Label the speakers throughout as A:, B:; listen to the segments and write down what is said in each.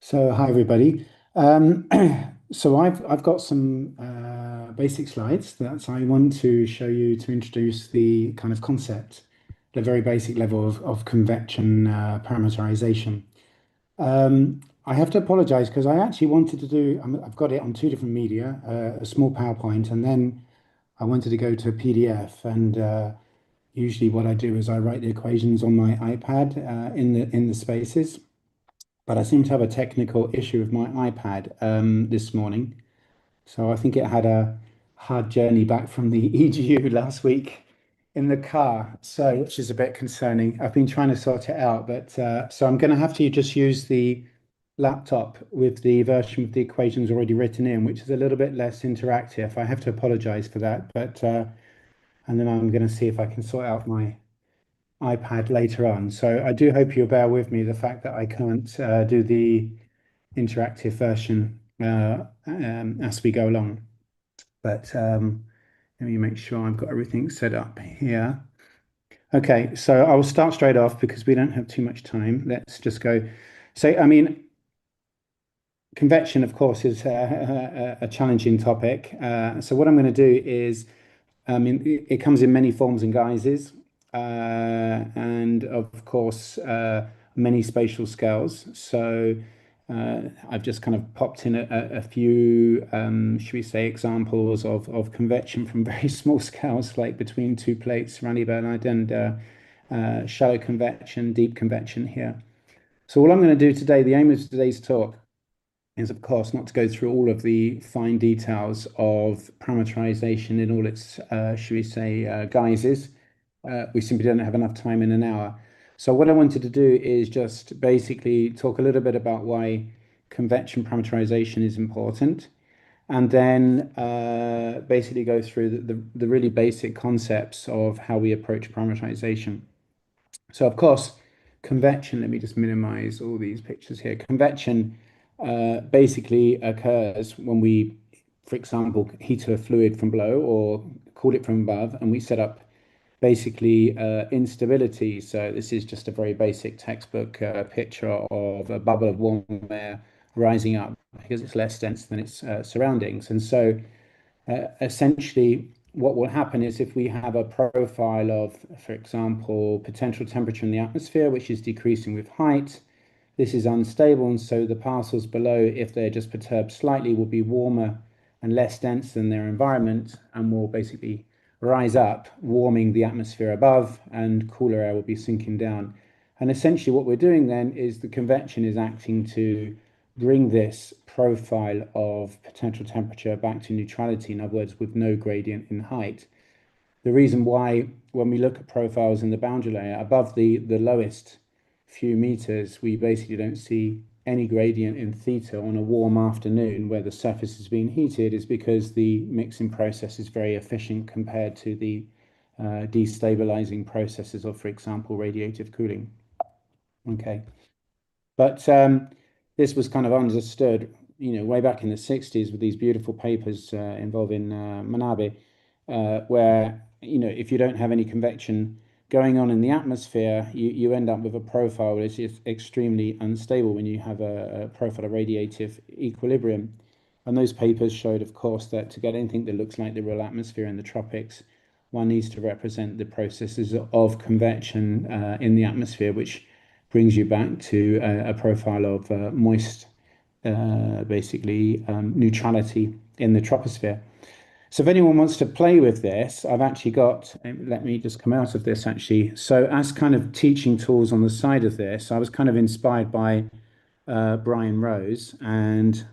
A: So hi everybody. Um, so I've got some basic slides that I want to show you to introduce the kind of concept, the very basic level of convection parameterization. I have to apologize because I actually wanted to do, I've got it on two different media, a small PowerPoint, and then I wanted to go to a PDF. And usually what I do is I write the equations on my iPad in the spaces. But I seem to have a technical issue with my iPad this morning. So I think it had a hard journey back from the EGU last week in the car. So, which is a bit concerning. I've been trying to sort it out, but so I'm going to have to just use the laptop with the version with the equations already written in, which is a little bit less interactive. I have to apologize for that, but and then I'm going to see if I can sort out my iPad later on. So I do hope you'll bear with me the fact that I can't do the interactive version as we go along. But let me make sure I've got everything set up here. Okay, so I will start straight off because we don't have too much time. Let's just go. So, I mean, convection, of course, is a challenging topic. So what I'm going to do is, I mean, it comes in many forms and guises, and of course, many spatial scales. So I've just kind of popped in a few, should we say, examples of convection from very small scales, like between two plates, Rayleigh Bernard, and shallow convection, deep convection here. So all I'm going to do today, the aim of today's talk is, of course, not to go through all of the fine details of parameterization in all its, should we say, guises. We simply don't have enough time in an hour. So what I wanted to do is just basically talk a little bit about why convection parameterization is important, and then basically go through the really basic concepts of how we approach parameterization. So of course, convection, let me just minimize all these pictures here. Convection basically occurs when we, for example, heat a fluid from below or cool it from above, and we set up basically instability. So this is just a very basic textbook picture of a bubble of warm air rising up because it's less dense than its surroundings. And so essentially, what will happen is if we have a profile of, for example, potential temperature in the atmosphere, which is decreasing with height, this is unstable. And so the particles below, if they're just perturbed slightly, will be warmer and less dense than their environment and will basically rise up, warming the atmosphere above, and cooler air will be sinking down. And essentially, what we're doing then is the convection is acting to bring this profile of potential temperature back to neutrality, in other words, with no gradient in height. The reason why, when we look at profiles in the boundary layer above the lowest few meters, we basically don't see any gradient in theta on a warm afternoon where the surface is being heated, is because the mixing process is very efficient compared to the destabilizing processes of, for example, radiative cooling. Okay. But this was kind of understood, way back in the 60s with these beautiful papers involving Manabe, where, if you don't have any convection going on in the atmosphere, you end up with a profile which is extremely unstable when you have a profile of radiative equilibrium. And those papers showed, of course, that to get anything that looks like the real atmosphere in the tropics, one needs to represent the processes of convection in the atmosphere, which brings you back to a profile of moist, basically neutrality in the troposphere. So if anyone wants to play with this, I've actually got, let me just come out of this actually. So as kind of teaching tools on the side of this, I was kind of inspired by Brian Rose, and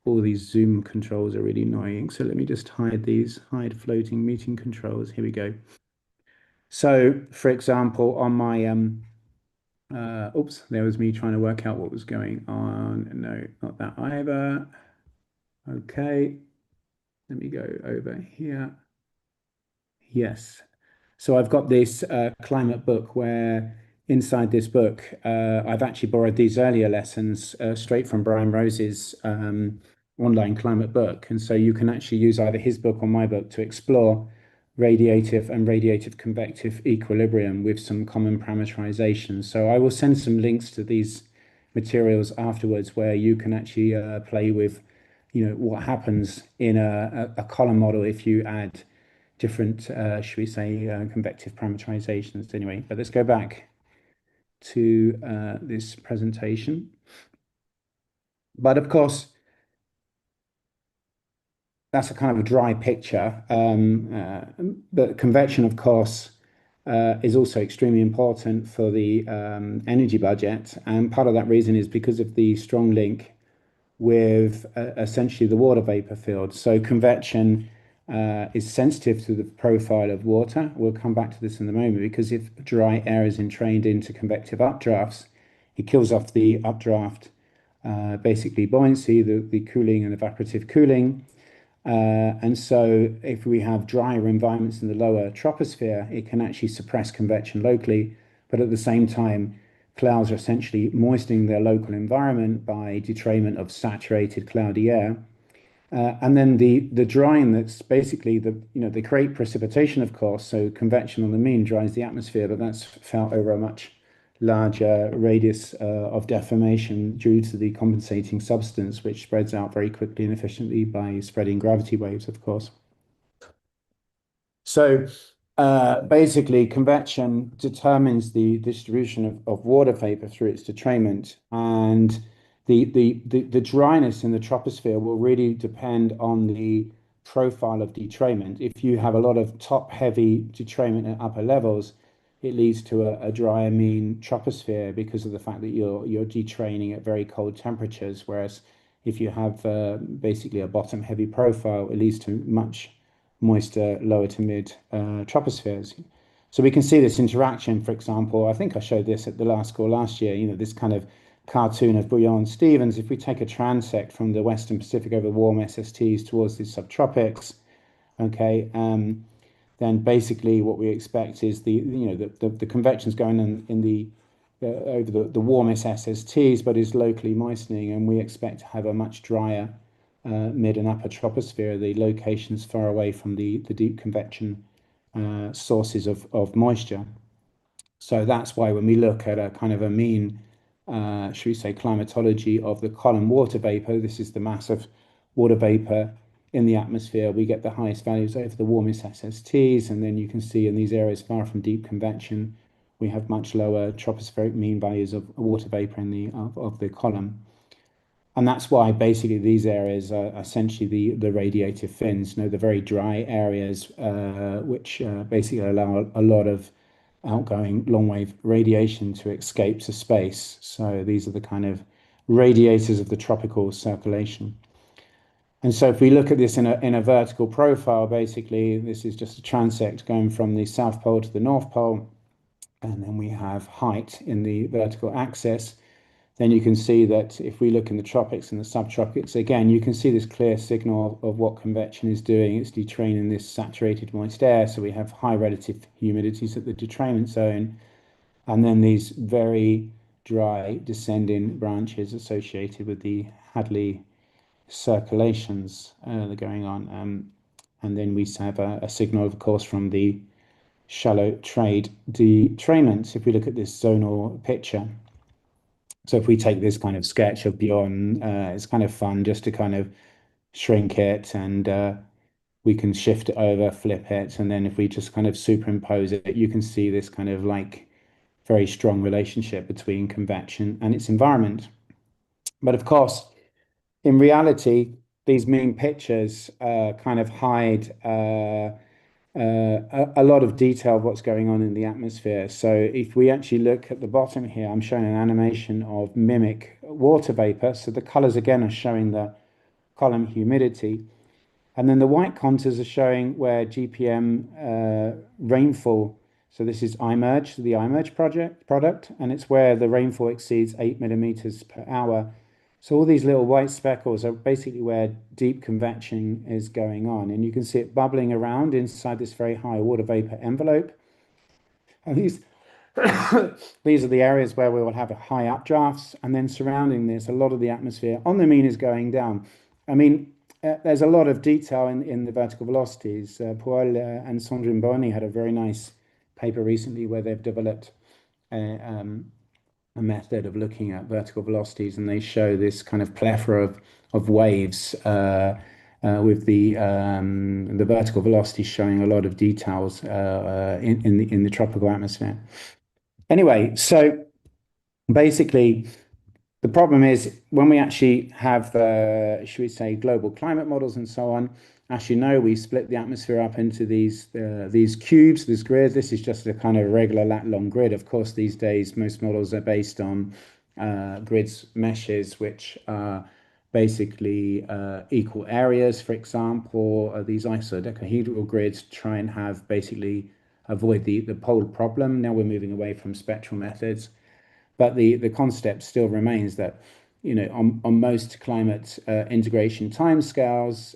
A: all these Zoom controls are really annoying. So let me just hide these, hide floating meeting controls. Here we go. So for example, on my oops, there was me trying to work out what was going on. No, not that either. Okay, let me go over here. Yes. So I've got this climate book where inside this book, I've actually borrowed these earlier lessons straight from Brian Rose's online climate book. And so you can actually use either his book or my book to explore radiative and radiative convective equilibrium with some common parameterization. So I will send some links to these materials afterwards, where you can actually play with, what happens in a column model if you add different, should we say, convective parameterizations. Anyway, but let's go back to this presentation. But of course, that's a kind of a dry picture. But convection, of course, is also extremely important for the energy budget. And part of that reason is because of the strong link with essentially the water vapor field. So convection is sensitive to the profile of water. We'll come back to this in a moment, because if dry air is entrained into convective updrafts, it kills off the updraft, basically buoyancy, the cooling and evaporative cooling. And so if we have drier environments in the lower troposphere, it can actually suppress convection locally, but at the same time, clouds are essentially moistening their local environment by detrayment of saturated cloudy air. And then the drying, that's basically they create precipitation, of course. So convection on the mean dries the atmosphere, but that's felt over a much larger radius of deformation due to the compensating substance, which spreads out very quickly and efficiently by spreading gravity waves, of course. So basically, convection determines the distribution of water vapor through its detrayment, and the dryness in the troposphere will really depend on the profile of detrayment. If you have a lot of top-heavy detrayment at upper levels, it leads to a drier mean troposphere because of the fact that you're detraining at very cold temperatures. Whereas if you have basically a bottom-heavy profile, it leads to much moister lower to mid tropospheres. So we can see this interaction. For example, I think I showed this at the last call last year. This kind of cartoon of Bellon and Stevens. If we take a transect from the Western Pacific over warm SSTs towards the subtropics, okay, then basically what we expect is the convection's going in the over the warmest SSTs, but is locally moistening, and we expect to have a much drier mid and upper troposphere, the locations far away from the deep convection sources of moisture. So that's why when we look at a kind of a mean, should we say, climatology of the column water vapor, this is the mass of water vapor in the atmosphere, we get the highest values over the warmest SSTs, and then you can see in these areas far from deep convection, we have much lower tropospheric mean values of water vapor in the column. And that's why basically these areas are essentially the radiative fins, the very dry areas, which basically allow a lot of outgoing long wave radiation to escape to space. So these are the kind of radiators of the tropical circulation. And so if we look at this in a vertical profile, basically this is just a transect going from the South Pole to the North Pole, and then we have height in the vertical axis. Then you can see that if we look in the tropics and the subtropics, again, you can see this clear signal of what convection is doing. It's detraining this saturated moist air, so we have high relative humidities at the detrainment zone, and then these very dry descending branches associated with the Hadley circulations that are going on. And then we have a signal, of course, from the shallow trade detrainment. If we look at this zonal picture, so if we take this kind of sketch of Bellon, it's kind of fun just to kind of shrink it, and we can shift it over, flip it, and then if we just kind of superimpose it, you can see this kind of like very strong relationship between convection and its environment. But of course, in reality, these mean pictures kind of hide a lot of detail of what's going on in the atmosphere. So if we actually look at the bottom here, I'm showing an animation of mimic water vapor. So the colors again are showing the column humidity. And then the white contours are showing where GPM rainfall. So this is iMerge, the iMerge product, and it's where the rainfall exceeds 8 millimeters per hour. So all these little white speckles are basically where deep convection is going on. And you can see it bubbling around inside this very high water vapor envelope. And these are the areas where we will have a high updrafts. And then surrounding this, a lot of the atmosphere on the mean is going down. I mean, there's a lot of detail in the vertical velocities. Paul and Sandrine Boni had a very nice paper recently where they've developed a method of looking at vertical velocities, and they show this kind of plethora of waves with the vertical velocity showing a lot of details in the tropical atmosphere. Anyway, so basically, the problem is when we actually have, should we say, global climate models and so on. As you know, we split the atmosphere up into these cubes, this grid. This is just a kind of regular lat-long grid. Of course, these days most models are based on grids meshes, which are basically equal areas. For example, these isodecahedral grids try and have basically avoid the pole problem. Now we're moving away from spectral methods. But the concept still remains that, on most climate integration timescales,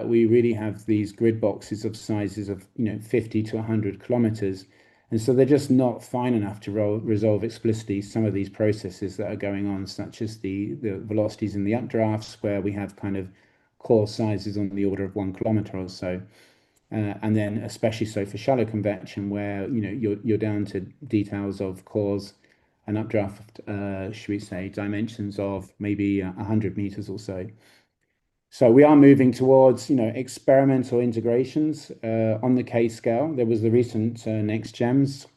A: we really have these grid boxes of sizes of, 50 to 100 kilometers. And so they're just not fine enough to resolve explicitly some of these processes that are going on, such as the velocities in the updrafts, where we have kind of core sizes on the order of 1 kilometer or so. And then especially so for shallow convection, where you're down to details of cores and updraft, should we say, dimensions of maybe 100 meters or so. So we are moving towards, experimental integrations on the K scale. There was the recent Next Gems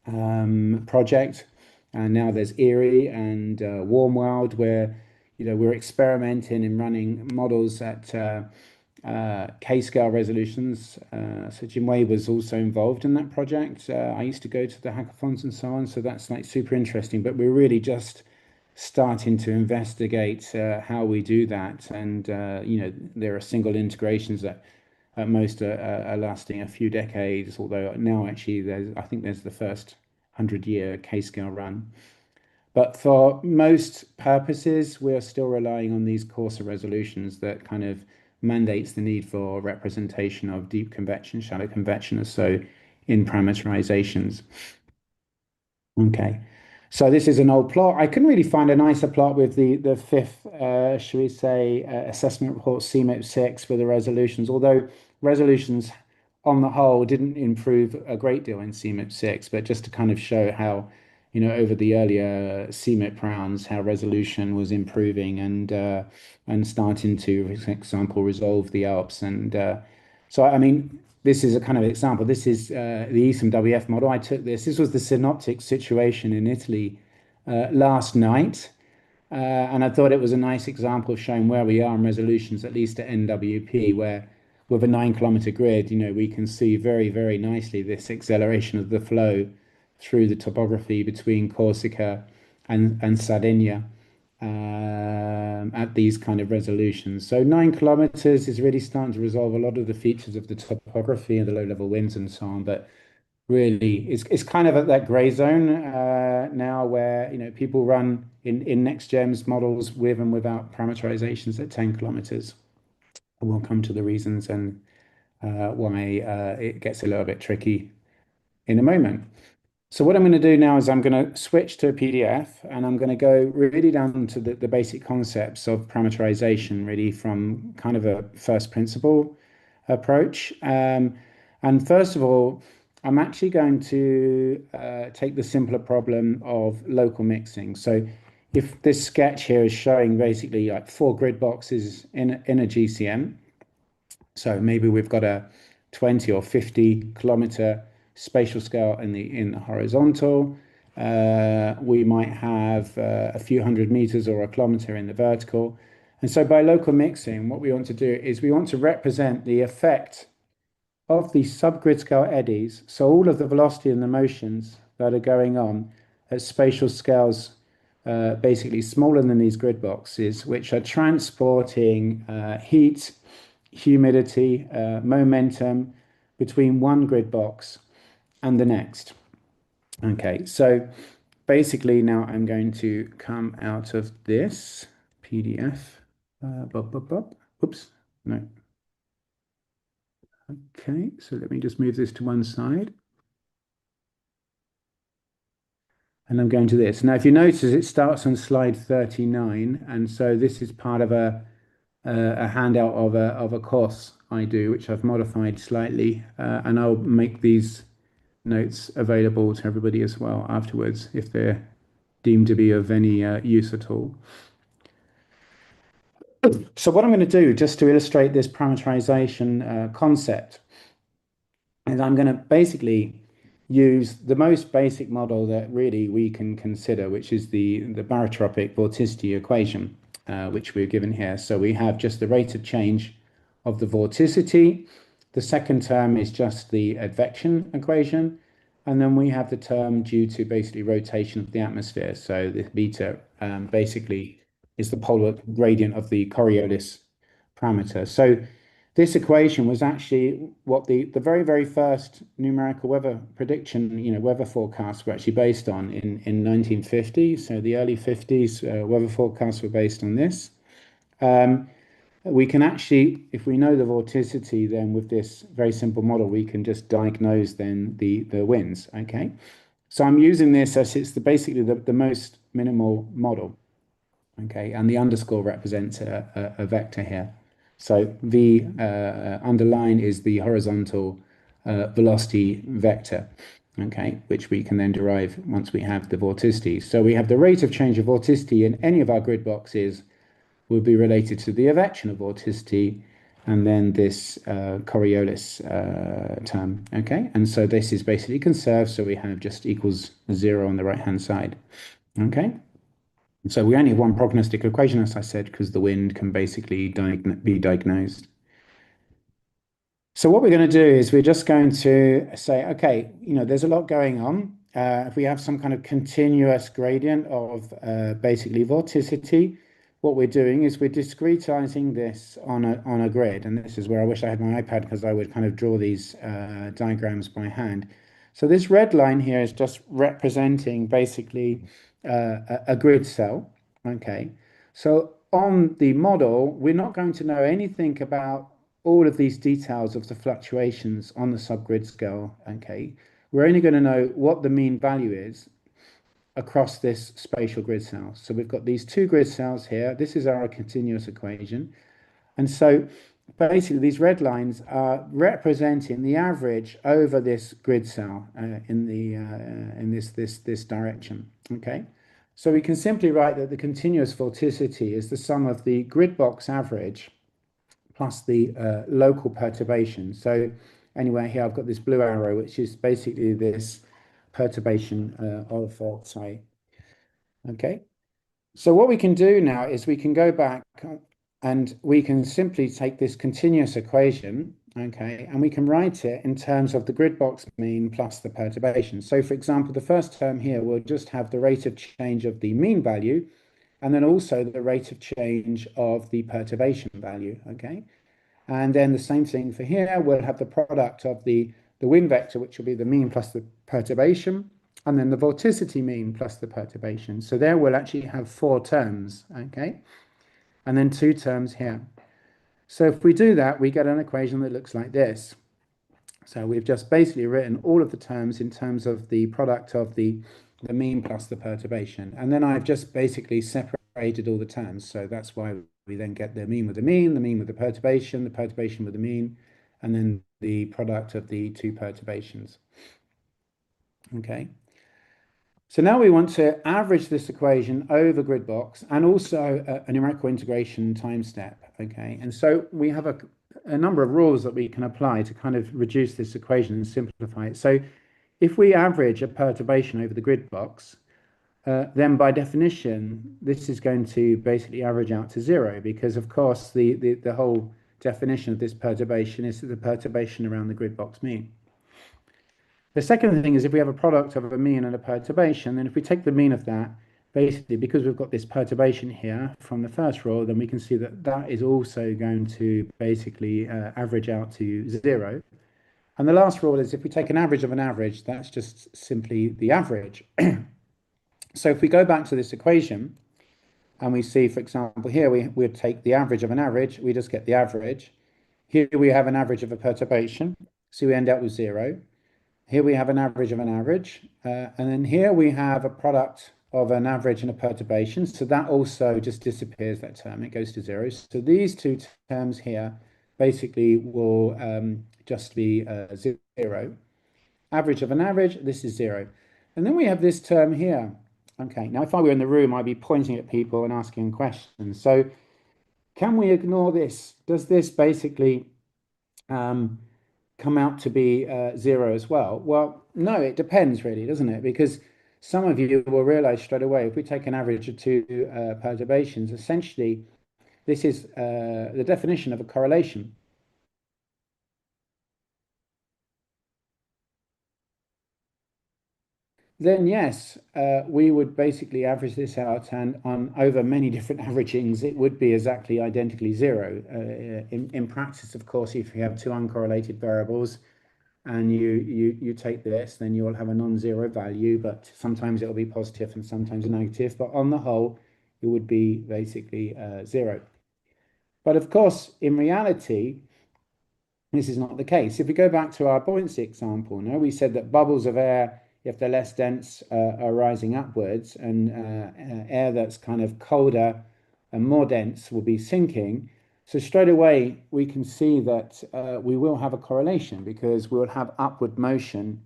A: project, and now there's Erie and Warm World, where we're experimenting and running models at K-scale resolutions. So Jim Way was also involved in that project. I used to go to the hackathons and so on, so that's like super interesting. But we're really just starting to investigate how we do that, and there are single integrations that at most are lasting a few decades. Although now actually I think there's the first 100-year K-scale run. But for most purposes, we're still relying on these coarser resolutions that kind of mandates the need for representation of deep convection, shallow convection, so in parameterizations. Okay, so this is an old plot. I couldn't really find a nicer plot with the fifth, should we say, assessment report CMIP6 with the resolutions, although resolutions on the whole didn't improve a great deal in CMIP6, but just to kind of show how, over the earlier CMIP rounds, how resolution was improving and starting to, for example, resolve the Alps. And so, I mean, this is a kind of example. This is the ESIM-WF model. I took this. This was the synoptic situation in Italy last night. And I thought it was a nice example of showing where we are in resolutions, at least at NWP, where with a 9 kilometer grid, we can see very, very nicely this acceleration of the flow through the topography between Corsica and Sardinia at these kind of resolutions. So 9 kilometers is really starting to resolve a lot of the features of the topography and the low level winds and so on. But really, it's kind of at that gray zone now where people run in next gems models with and without parameterizations at 10 kilometers. We'll come to the reasons and why it gets a little bit tricky in a moment. So what I'm going to do now is I'm going to switch to a PDF, and I'm going to go really down to the basic concepts of parameterization, really from kind of a first principle approach. And first of all, I'm actually going to take the simpler problem of local mixing. So if this sketch here is showing basically like 4 grid boxes in a GCM, so maybe we've got a 20 or 50 kilometer spatial scale in the horizontal. We might have a few hundred meters or a kilometer in the vertical. And so by local mixing, what we want to do is we want to represent the effect of these subgrid scale eddies. So all of the velocity and the motions that are going on at spatial scales, basically smaller than these grid boxes, which are transporting heat, humidity, momentum between one grid box and the next. Okay, so basically now I'm going to come out of this PDF. Oops, no. Okay, so let me just move this to one side. And I'm going to this. Now, if you notice, it starts on slide 39. And so this is part of a handout of a course I do, which I've modified slightly. And I'll make these notes available to everybody as well afterwards if they're deemed to be of any use at all. So what I'm going to do, just to illustrate this parameterization concept, is I'm going to basically use the most basic model that really we can consider, which is the barotropic vorticity equation, which we're given here. So we have just the rate of change of the vorticity. The second term is just the advection equation. And then we have the term due to basically rotation of the atmosphere. So the beta basically is the polar gradient of the Coriolis parameter. So this equation was actually what the very, very first numerical weather prediction, weather forecasts were actually based on in 1950. So the early 50s weather forecasts were based on this. We can actually, if we know the vorticity, then with this very simple model, we can just diagnose then the winds, okay? So I'm using this as it's basically the most minimal model, okay? And the underscore represents a vector here. So the underline is the horizontal velocity vector, okay, which we can then derive once we have the vorticity. So we have the rate of change of vorticity in any of our grid boxes will be related to the advection of vorticity and then this Coriolis term, okay? And so this is basically conserved, so we have just equals 0 on the right-hand side, okay? So we only have one prognostic equation, as I said, because the wind can basically be diagnosed. So what we're going to do is we're just going to say, okay, there's a lot going on. If we have some kind of continuous gradient of basically vorticity, what we're doing is we're discretizing this on a grid. And this is where I wish I had my iPad because I would kind of draw these diagrams by hand. So this red line here is just representing basically a grid cell, okay? So on the model, we're not going to know anything about all of these details of the fluctuations on the subgrid scale, okay? We're only going to know what the mean value is across this spatial grid cell. So we've got these two grid cells here. This is our continuous equation. And so basically these red lines are representing the average over this grid cell in this direction, okay? So we can simply write that the continuous vorticity is the sum of the grid box average plus the local perturbation. So anyway, here I've got this blue arrow, which is basically this perturbation of say. Okay. So what we can do now is we can go back and we can simply take this continuous equation, okay, and we can write it in terms of the grid box mean plus the perturbation. So for example, the first term here will just have the rate of change of the mean value and then also the rate of change of the perturbation value, okay? And then the same thing for here, we'll have the product of the wind vector, which will be the mean plus the perturbation, and then the vorticity mean plus the perturbation. So there we'll actually have 4 terms, okay? And then 2 terms here. So if we do that, we get an equation that looks like this. So we've just basically written all of the terms in terms of the product of the mean plus the perturbation. And then I've just basically separated all the terms. So that's why we then get the mean with the mean with the perturbation with the mean, and then the product of the 2 perturbations. Okay. So now we want to average this equation over grid box and also a numerical integration time step. Okay. And so we have a number of rules that we can apply to kind of reduce this equation and simplify it. So if we average a perturbation over the grid box, then by definition, this is going to basically average out to 0 because, of course, the whole definition of this perturbation is the perturbation around the grid box mean. The second thing is if we have a product of a mean and a perturbation, then if we take the mean of that, basically because we've got this perturbation here from the first rule, then we can see that that is also going to basically average out to 0. And the last rule is if we take an average of an average, that's just simply the average. So if we go back to this equation and we see, for example, here we would take the average of an average, we just get the average. Here we have an average of a perturbation, so we end up with 0. Here we have an average of an average, and then here we have a product of an average and a perturbation, so that also just disappears, that term, it goes to 0. So these 2 terms here basically will just be 0. Average of an average, this is 0. And then we have this term here, Okay, now if I were in the room, I'd be pointing at people and asking questions. So can we ignore this? Does this basically um, come out to be zero as well? Well, no, it depends really, doesn't it? Because some of you will realize straight away, if we take an average of two perturbations, essentially this is the definition of a correlation. Then yes, we would basically average this out, and on over many different averagings, it would be exactly identically zero. In practice, of course, if you have two uncorrelated variables and you take this, then you will have a non-zero value, but sometimes it will be positive and sometimes negative. But on the whole, it would be basically zero. But of course, in reality, this is not the case. If we go back to our buoyancy example, no, we said that bubbles of air, if they're less dense, are rising upwards, and air that's kind of colder and more dense will be sinking. So straight away, we can see that we will have a correlation because we'll have upward motion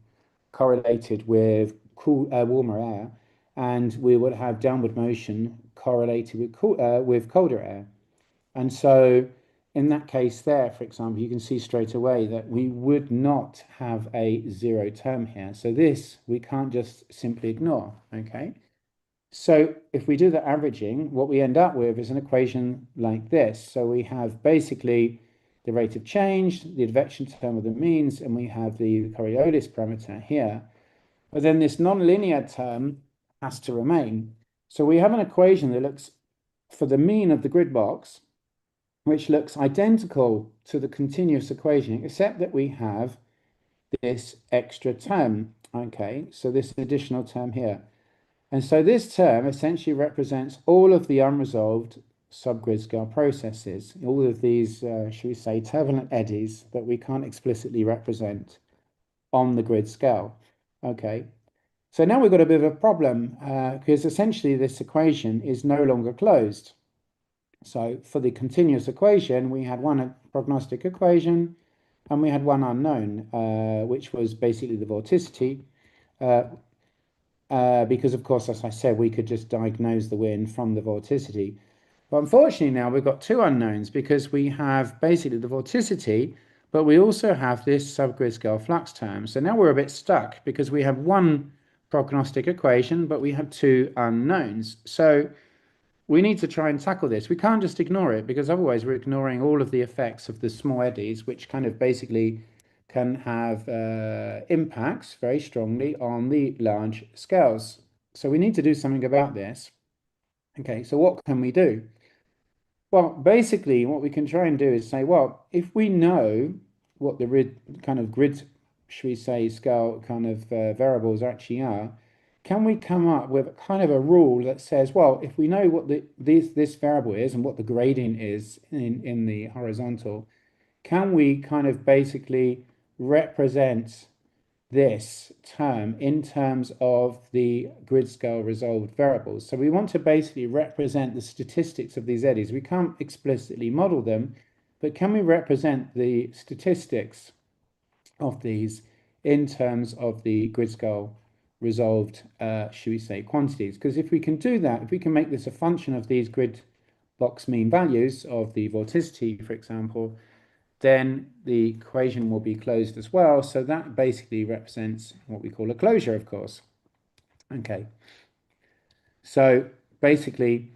A: correlated with cool, warmer air, and we would have downward motion correlated with colder air. And so in that case there, for example, you can see straight away that we would not have a zero term here. So this we can't just simply ignore, okay? So if we do the averaging, what we end up with is an equation like this. So we have basically the rate of change, the advection term of the means, and we have the Coriolis parameter here. But then this nonlinear term has to remain. So we have an equation that looks for the mean of the grid box, which looks identical to the continuous equation, except that we have this extra term. Okay, so this additional term here. And so this term essentially represents all of the unresolved subgrid scale processes, all of these, should we say, turbulent eddies that we can't explicitly represent on the grid scale. Okay, so now we've got a bit of a problem because essentially this equation is no longer closed. So for the continuous equation, we had one prognostic equation and we had one unknown, which was basically the vorticity. Because of course, as I said, we could just diagnose the wind from the vorticity. But unfortunately now we've got two unknowns because we have basically the vorticity, but we also have this subgrid scale flux term. So now we're a bit stuck because we have one prognostic equation, but we have two unknowns. So we need to try and tackle this. We can't just ignore it because otherwise we're ignoring all of the effects of the small eddies, which kind of basically can have impacts very strongly on the large scales. So we need to do something about this. Okay, so what can we do? Well, basically, what we can try and do is say, well, if we know what the grid, should we say, scale kind of variables actually are, can we come up with a kind of a rule that says, well, if we know what this variable is and what the gradient is in the horizontal, can we kind of basically represent this term in terms of the grid scale resolved variables? So we want to basically represent the statistics of these eddies. We can't explicitly model them, but can we represent the statistics of these in terms of the grid scale resolved, should we say, quantities? Because if we can do that, if we can make this a function of these grid box mean values of the vorticity, for example, then the equation will be closed as well. So that basically represents what we call a closure, of course. Okay. So basically,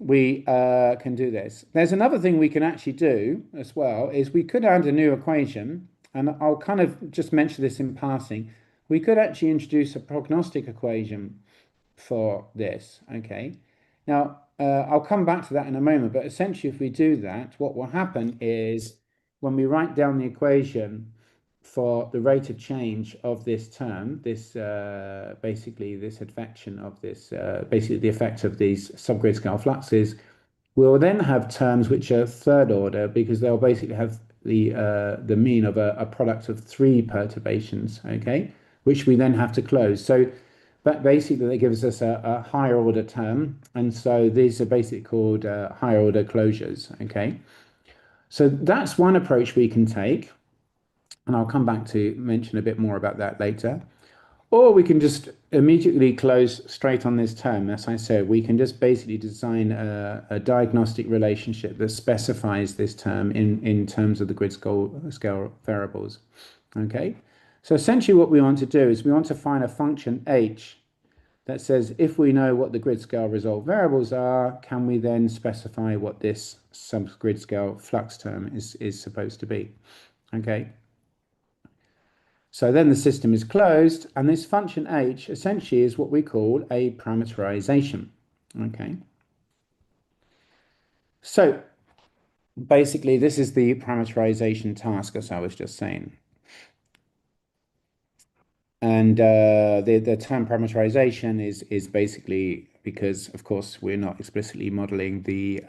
A: we can do this. There's another thing we can actually do as well, is we could add a new equation, and I'll kind of just mention this in passing. We could actually introduce a prognostic equation for this, okay? Now, I'll come back to that in a moment, but essentially if we do that, what will happen is when we write down the equation for the rate of change of this term, this basically this advection of this, basically the effect of these subgrid scale fluxes, we'll then have terms which are third order because they'll basically have the mean of a product of three perturbations, okay, which we then have to close. So but basically that gives us a higher order term, and so these are basically called higher order closures, okay? So that's one approach we can take, and I'll come back to mention a bit more about that later. Or we can just immediately close straight on this term. As I said, we can just basically design a diagnostic relationship that specifies this term in terms of the grid scale variables. Okay, so essentially what we want to do is we want to find a function h that says if we know what the grid scale result variables are, can we then specify what this sub-grid scale flux term is supposed to be? Okay. So then the system is closed, and this function h essentially is what we call a parameterization. Okay. So basically, this is the parameterization task, as I was just saying. And the term parameterization is basically because, of course, we're not explicitly modeling the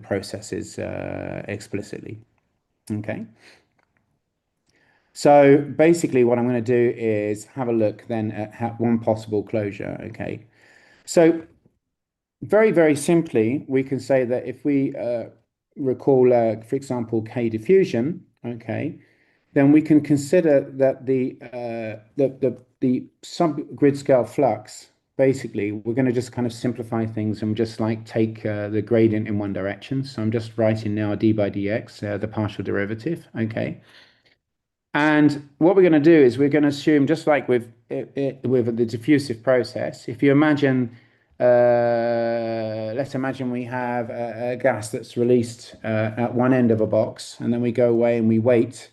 A: processes explicitly. Okay. So basically what I'm going to do is have a look then at one possible closure. Okay. So very, very simply, we can say that if we recall, for example, K diffusion, okay, then we can consider that the sub-grid scale flux, basically, we're going to just kind of simplify things and just like take the gradient in one direction. So I'm just writing now d by dx, the partial derivative, okay. And what we're going to do is we're going to assume, just like with the diffusive process, if you imagine, let's imagine we have a gas that's released at one end of a box, and then we go away and we wait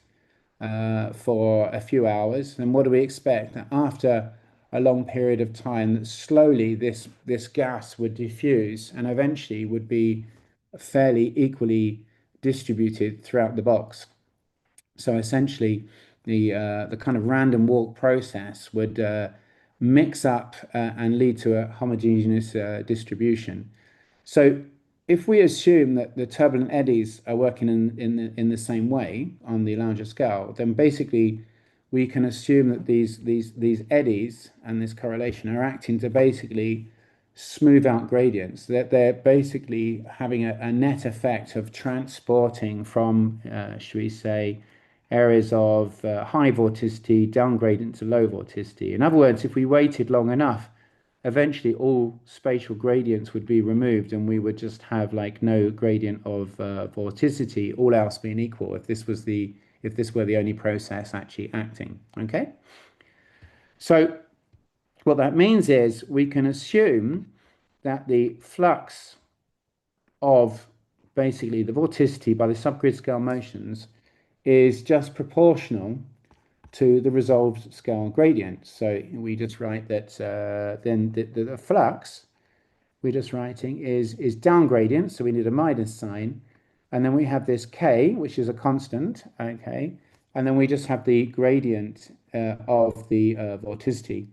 A: for a few hours. And what do we expect? That after a long period of time, that slowly this gas would diffuse and eventually would be fairly equally distributed throughout the box. So essentially, the kind of random walk process would mix up and lead to a homogeneous distribution. So if we assume that the turbulent eddies are working in the same way on the larger scale, then basically we can assume that these eddies and this correlation are acting to basically smooth out gradients, that they're basically having a net effect of transporting from, should we say, areas of high vorticity down gradient to low vorticity. In other words, if we waited long enough, eventually all spatial gradients would be removed and we would just have like no gradient of vorticity, all else being equal, if this were the only process actually acting. Okay, so what that means is we can assume that the flux of basically the vorticity by the subgrid scale motions is just proportional to the resolved scale gradient. So we just write that then the flux we're just writing is down gradient, so we need a minus sign, and then we have this k, which is a constant, okay, and then we just have the gradient of the vorticity.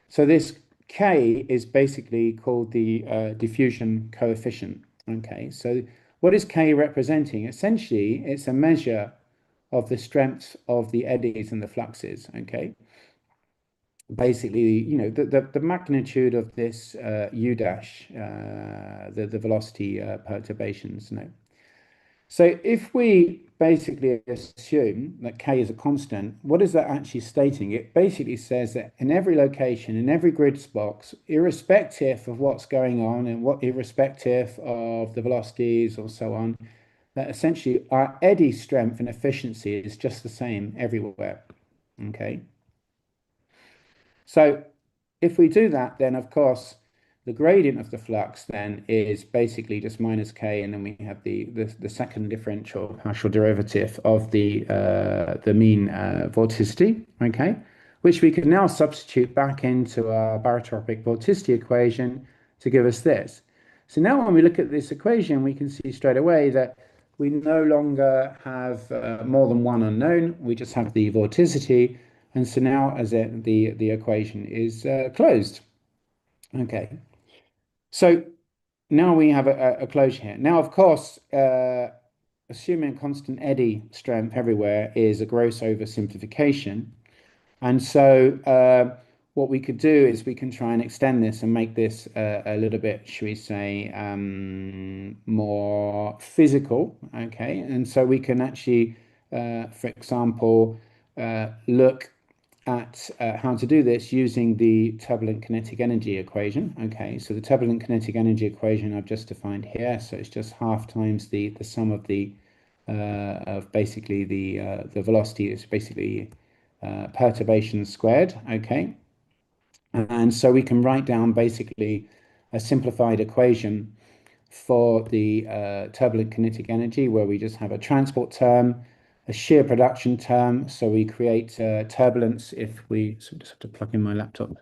A: So this k is basically called the diffusion coefficient. Okay, so what is k representing? Essentially, it's a measure of the strength of the eddies and the fluxes. Okay, basically, you know, the magnitude of this u dash, the velocity perturbations. No. So if we basically assume that k is a constant, what is that actually stating? It basically says that in every location, in every grid box, irrespective of what's going on and irrespective of the velocities or so on, that essentially our eddy strength and efficiency is just the same everywhere. Okay. So if we do that, then of course the gradient of the flux then is basically just minus k, and then we have the second differential partial derivative of the mean vorticity, okay, which we can now substitute back into our barotropic vorticity equation to give us this. So now when we look at this equation, we can see straight away that we no longer have more than one unknown. We just have the vorticity, and so now as the equation is closed. Okay. So now we have a closure here. Now, of course, assuming constant eddy strength everywhere is a gross oversimplification. And so what we could do is we can try and extend this and make this a little bit, should we say, more physical. Okay. And so we can actually, for example, look at how to do this using the turbulent kinetic energy equation. Okay, so the turbulent kinetic energy equation I've just defined here. So it's just half times the sum of the of basically the velocity is basically perturbation squared. Okay, and so we can write down basically a simplified equation for the turbulent kinetic energy, where we just have a transport term, a shear production term. So we create turbulence if we, so I just have to plug in my laptop.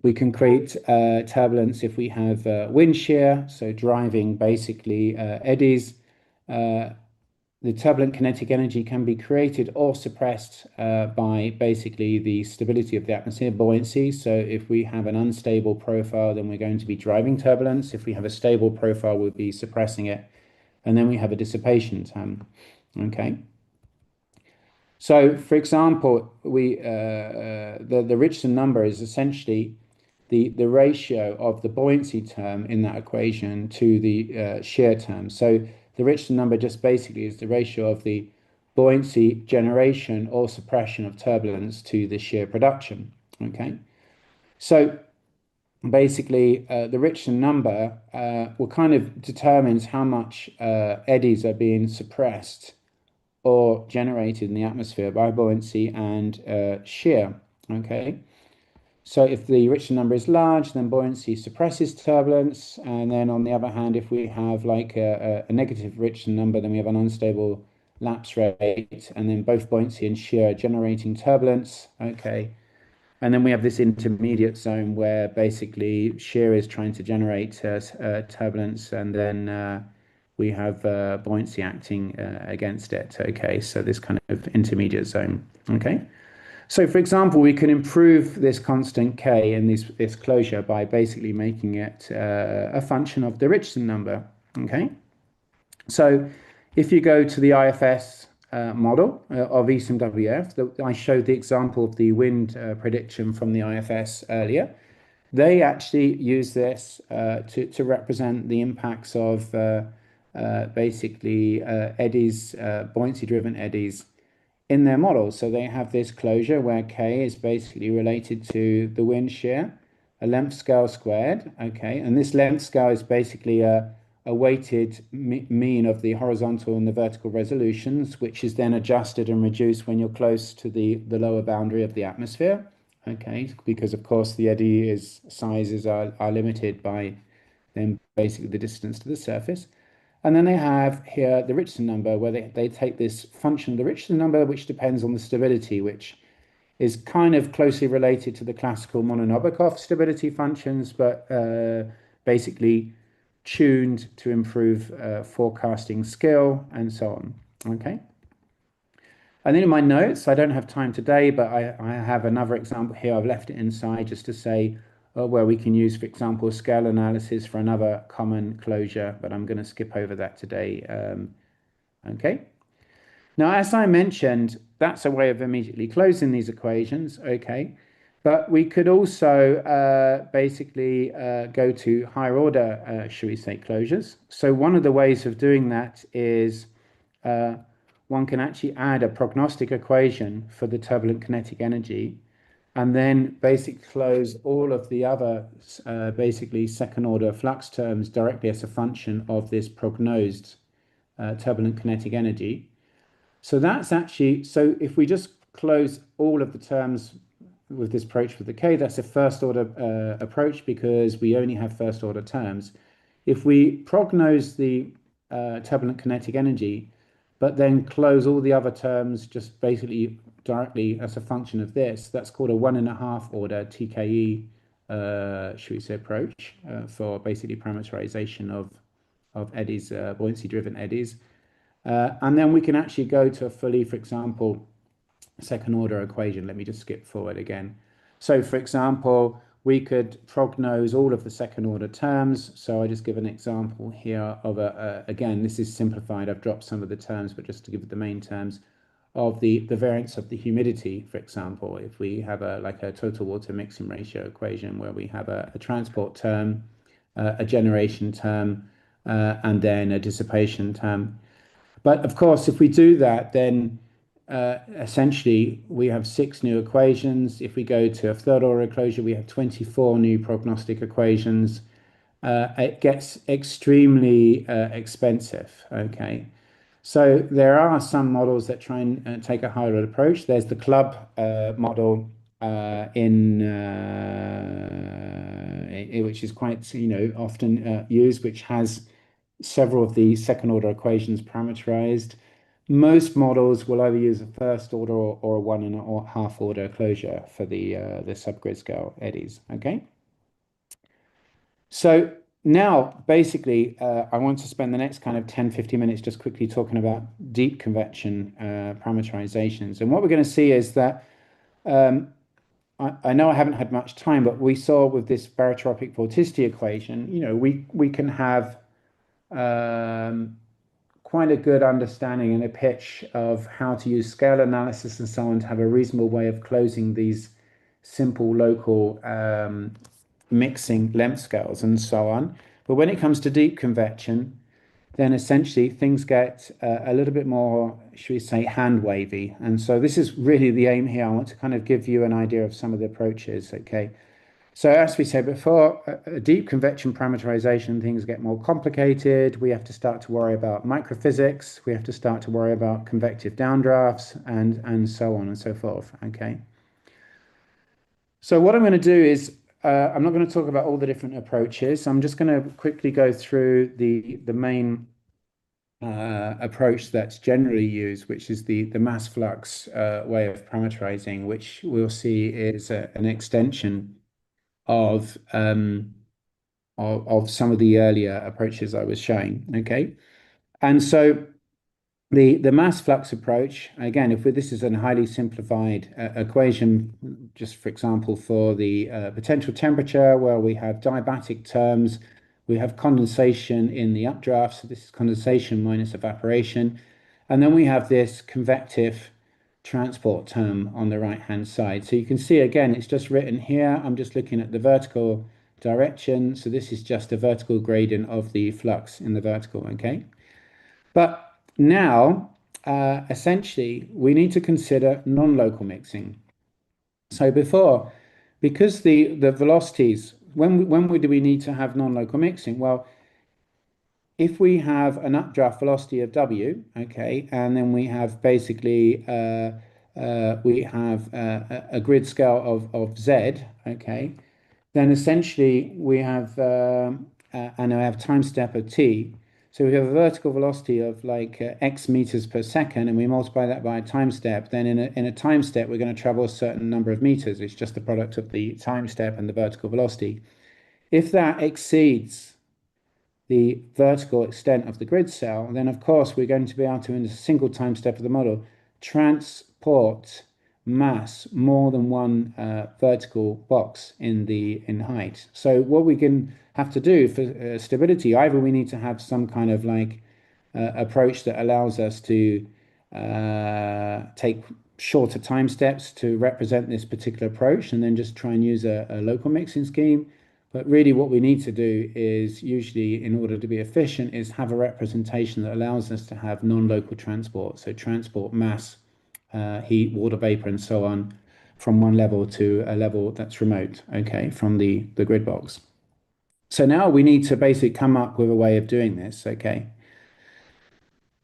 A: We can create turbulence if we have wind shear, so driving basically eddies. The turbulent kinetic energy can be created or suppressed by basically the stability of the atmosphere, buoyancy. So if we have an unstable profile, then we're going to be driving turbulence. If we have a stable profile, we'll be suppressing it. And then we have a dissipation term. Okay. So for example, the Richardson number is essentially the ratio of the buoyancy term in that equation to the shear term. So the Richardson number just basically is the ratio of the buoyancy generation or suppression of turbulence to the shear production. Okay, so basically the Richardson number will kind of determines how much eddies are being suppressed or generated in the atmosphere by buoyancy and shear. Okay. So if the Richardson number is large, then buoyancy suppresses turbulence. And then on the other hand, if we have like a negative Richardson number, then we have an unstable lapse rate. And then both buoyancy and shear are generating turbulence. Okay. And then we have this intermediate zone where basically shear is trying to generate turbulence. And then we have buoyancy acting against it. Okay. So this kind of intermediate zone. Okay. So, for example, we can improve this constant k in this closure by basically making it a function of the Richardson number. Okay. So, if you go to the IFS model of ESM-WF, I showed the example of the wind prediction from the IFS earlier. They actually use this to represent the impacts of basically eddies, buoyancy-driven eddies in their model. So they have this closure where K is basically related to the wind shear, a length scale squared. Okay, and this length scale is basically a weighted mean of the horizontal and the vertical resolutions, which is then adjusted and reduced when you're close to the lower boundary of the atmosphere. Okay, because of course the eddy sizes are limited by then basically the distance to the surface. And then they have here the Richardson number, where they take this function of the Richardson number, which depends on the stability, which is kind of closely related to the classical Mononobakov stability functions, but basically tuned to improve forecasting skill and so on. Okay. And then in my notes, I don't have time today, but I have another example here. I've left it inside just to say where we can use, for example, scale analysis for another common closure, but I'm going to skip over that today. Okay. Now, as I mentioned, that's a way of immediately closing these equations. Okay. But we could also basically go to higher order, should we say, closures. So one of the ways of doing that is one can actually add a prognostic equation for the turbulent kinetic energy, and then basically close all of the other basically second order flux terms directly as a function of this prognosed turbulent kinetic energy. So that's actually, so if we just close all of the terms with this approach with the K, that's a first order approach because we only have first order terms. If we prognose the turbulent kinetic energy, but then close all the other terms just basically directly as a function of this, that's called a 1.5 order TKE, should we say, approach for basically parameterization of eddies, buoyancy-driven eddies. And then we can actually go to a fully, for example, second order equation. Let me just skip forward again. So for example, we could prognose all of the second order terms. So I just give an example here of again, this is simplified. I've dropped some of the terms, but just to give the main terms of the variance of the humidity, for example, if we have like a total water mixing ratio equation where we have a transport term, a generation term, and then a dissipation term. But of course, if we do that, then essentially we have 6 new equations. If we go to a third order closure, we have 24 new prognostic equations. It gets extremely expensive. Okay. So there are some models that try and take a higher order approach. There's the club model which is quite often used, which has several of the second order equations parameterized. Most models will either use a first order or a 1.5 order closure for the subgrid scale eddies. Okay. So now, basically, I want to spend the next kind of 10-15 minutes just quickly talking about deep convection parameterizations. And what we're going to see is that I know I haven't had much time, but we saw with this barotropic vorticity equation, we can have quite a good understanding and a pitch of how to use scale analysis and so on to have a reasonable way of closing these simple local mixing length scales and so on. But when it comes to deep convection, then essentially things get a little bit more, should we say, hand wavy. And so this is really the aim here. I want to kind of give you an idea of some of the approaches. Okay. So as we said before, a deep convection parameterization, things get more complicated. We have to start to worry about microphysics. We have to start to worry about convective downdrafts and so on and so forth. Okay. So what I'm going to do is I'm not going to talk about all the different approaches. I'm just going to quickly go through the main approach that's generally used, which is the mass flux way of parameterizing, which we'll see is an extension of some of the earlier approaches I was showing. Okay, and so the mass flux approach, again, this is a highly simplified equation, just for example, for the potential temperature, where we have diabatic terms, we have condensation in the updraft, so this is condensation minus evaporation, and then we have this convective transport term on the right-hand side. So you can see, again, it's just written here. I'm just looking at the vertical direction, so this is just a vertical gradient of the flux in the vertical, okay? But now, essentially, we need to consider non-local mixing. So because the velocities, when do we need to have non-local mixing? Well, if we have an updraft velocity of W, okay, and then we have basically we have a grid scale of Z, okay, then essentially we have and I have time step of T. So we have a vertical velocity of like x meters per second, and we multiply that by a time step. Then in a time step, we're going to travel a certain number of meters. It's just the product of the time step and the vertical velocity. If that exceeds the vertical extent of the grid cell, then of course we're going to be able to, in a single time step of the model, transport mass more than one vertical box in height. So what we can have to do for stability, either we need to have some kind of like approach that allows us to take shorter time steps to represent this particular approach, and then just try and use a local mixing scheme. But really what we need to do is, usually in order to be efficient, is have a representation that allows us to have non-local transport. So transport mass, heat, water vapor, and so on from one level to a level that's remote, okay, from the grid box. So now we need to basically come up with a way of doing this, okay?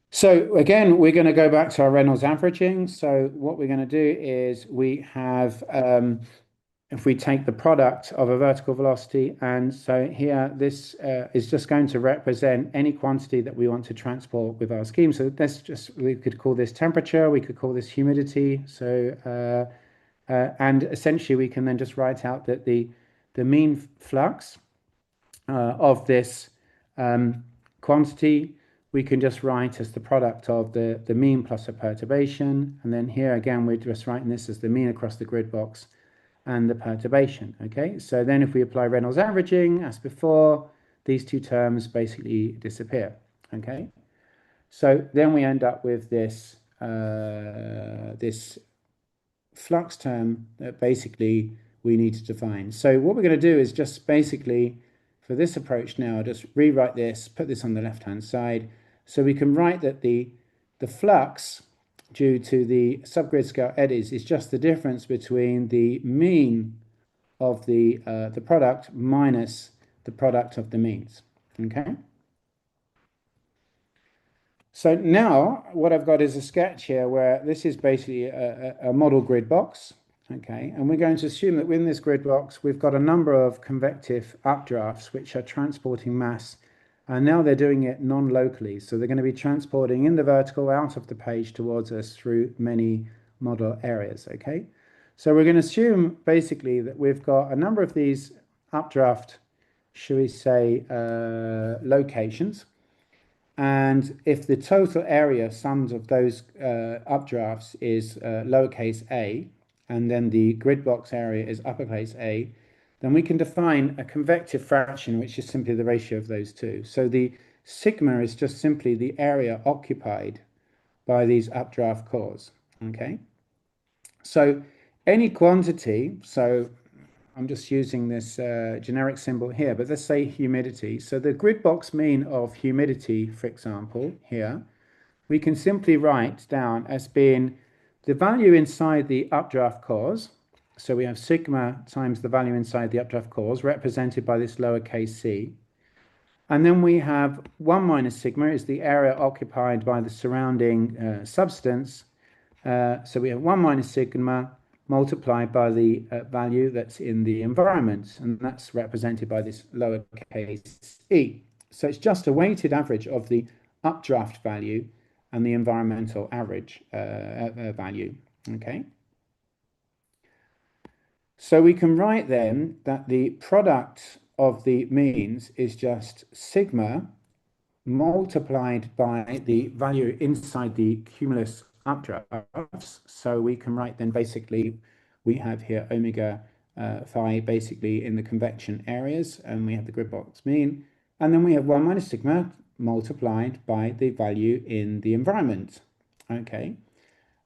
A: So again, we're going to go back to our Reynolds averaging. So what we're going to do is we have if we take the product of a vertical velocity, and so here this is just going to represent any quantity that we want to transport with our scheme. So we could call this temperature, we could call this humidity. So and essentially we can then just write out that the mean flux of this quantity we can just write as the product of the mean plus a perturbation, and then here again we're just writing this as the mean across the grid box and the perturbation. Okay, so then if we apply Reynolds averaging as before, these two terms basically disappear. Okay, so then we end up with this this flux term that basically we need to define. So what we're going to do is just basically, for this approach now, just rewrite this, put this on the left hand side, so we can write that the flux due to the subgrid scale eddies is just the difference between the mean of the product minus the product of the means. Okay. So now what I've got is a sketch here where this is basically a model grid box. Okay, and we're going to assume that within this grid box we've got a number of convective updrafts which are transporting mass, and now they're doing it non-locally. So they're going to be transporting in the vertical out of the page towards us through many model areas. Okay, so we're going to assume basically that we've got a number of these updraft, shall we say, locations. And if the total area sums of those updrafts is lowercase a, and then the grid box area is uppercase A, then we can define a convective fraction, which is simply the ratio of those two. So the sigma is just simply the area occupied by these updraft cores. Okay. So any quantity, so I'm just using this generic symbol here, but let's say humidity. So the grid box mean of humidity, for example, here, we can simply write down as being the value inside the updraft cores. So we have sigma times the value inside the updraft cores, represented by this lowercase c. And then we have 1 minus sigma is the area occupied by the surrounding substance. So we have 1 minus sigma multiplied by the value that's in the environment, and that's represented by this lowercase e. So it's just a weighted average of the updraft value and the environmental average value. Okay. So we can write then that the product of the means is just sigma multiplied by the value inside the cumulus updrafts. So we can write then basically we have here omega phi basically in the convection areas, and we have the grid box mean, and then we have 1 minus sigma multiplied by the value in the environment. Okay.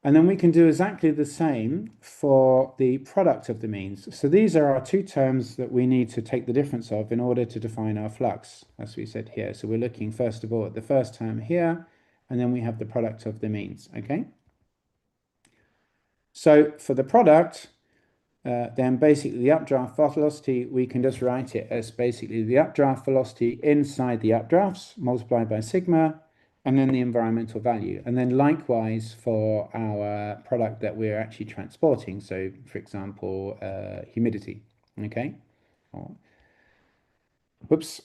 A: And then we can do exactly the same for the product of the means. So these are our two terms that we need to take the difference of in order to define our flux, as we said here. So we're looking first of all at the first term here, and then we have the product of the means, okay? So for the product, then basically the updraft velocity, we can just write it as basically the updraft velocity inside the updrafts multiplied by sigma, and then the environmental value. And then likewise for our product that we're actually transporting. So for example, humidity, okay? Whoops.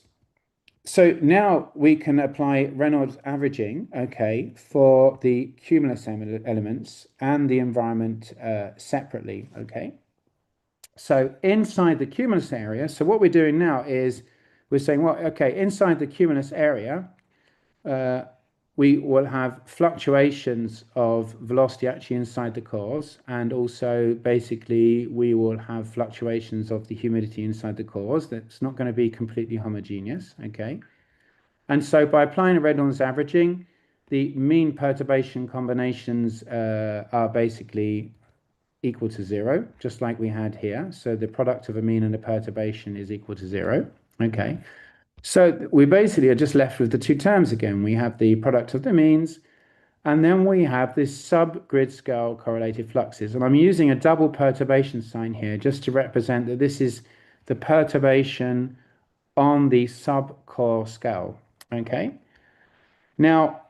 A: So now we can apply Reynolds averaging, okay, for the cumulus elements and the environment separately, okay? So inside the cumulus area, so what we're doing now is we're saying, well, okay, inside the cumulus area, we will have fluctuations of velocity actually inside the cores, and also basically we will have fluctuations of the humidity inside the cores. That's not going to be completely homogeneous, okay? And so by applying a Reynolds averaging, the mean perturbation combinations are basically equal to 0, just like we had here. So the product of a mean and a perturbation is equal to 0, okay? So we basically are just left with the two terms again. We have the product of the means, and then we have this sub-grid scale correlated fluxes. And I'm using a double perturbation sign here just to represent that this is the perturbation on the sub-core scale, okay? Now,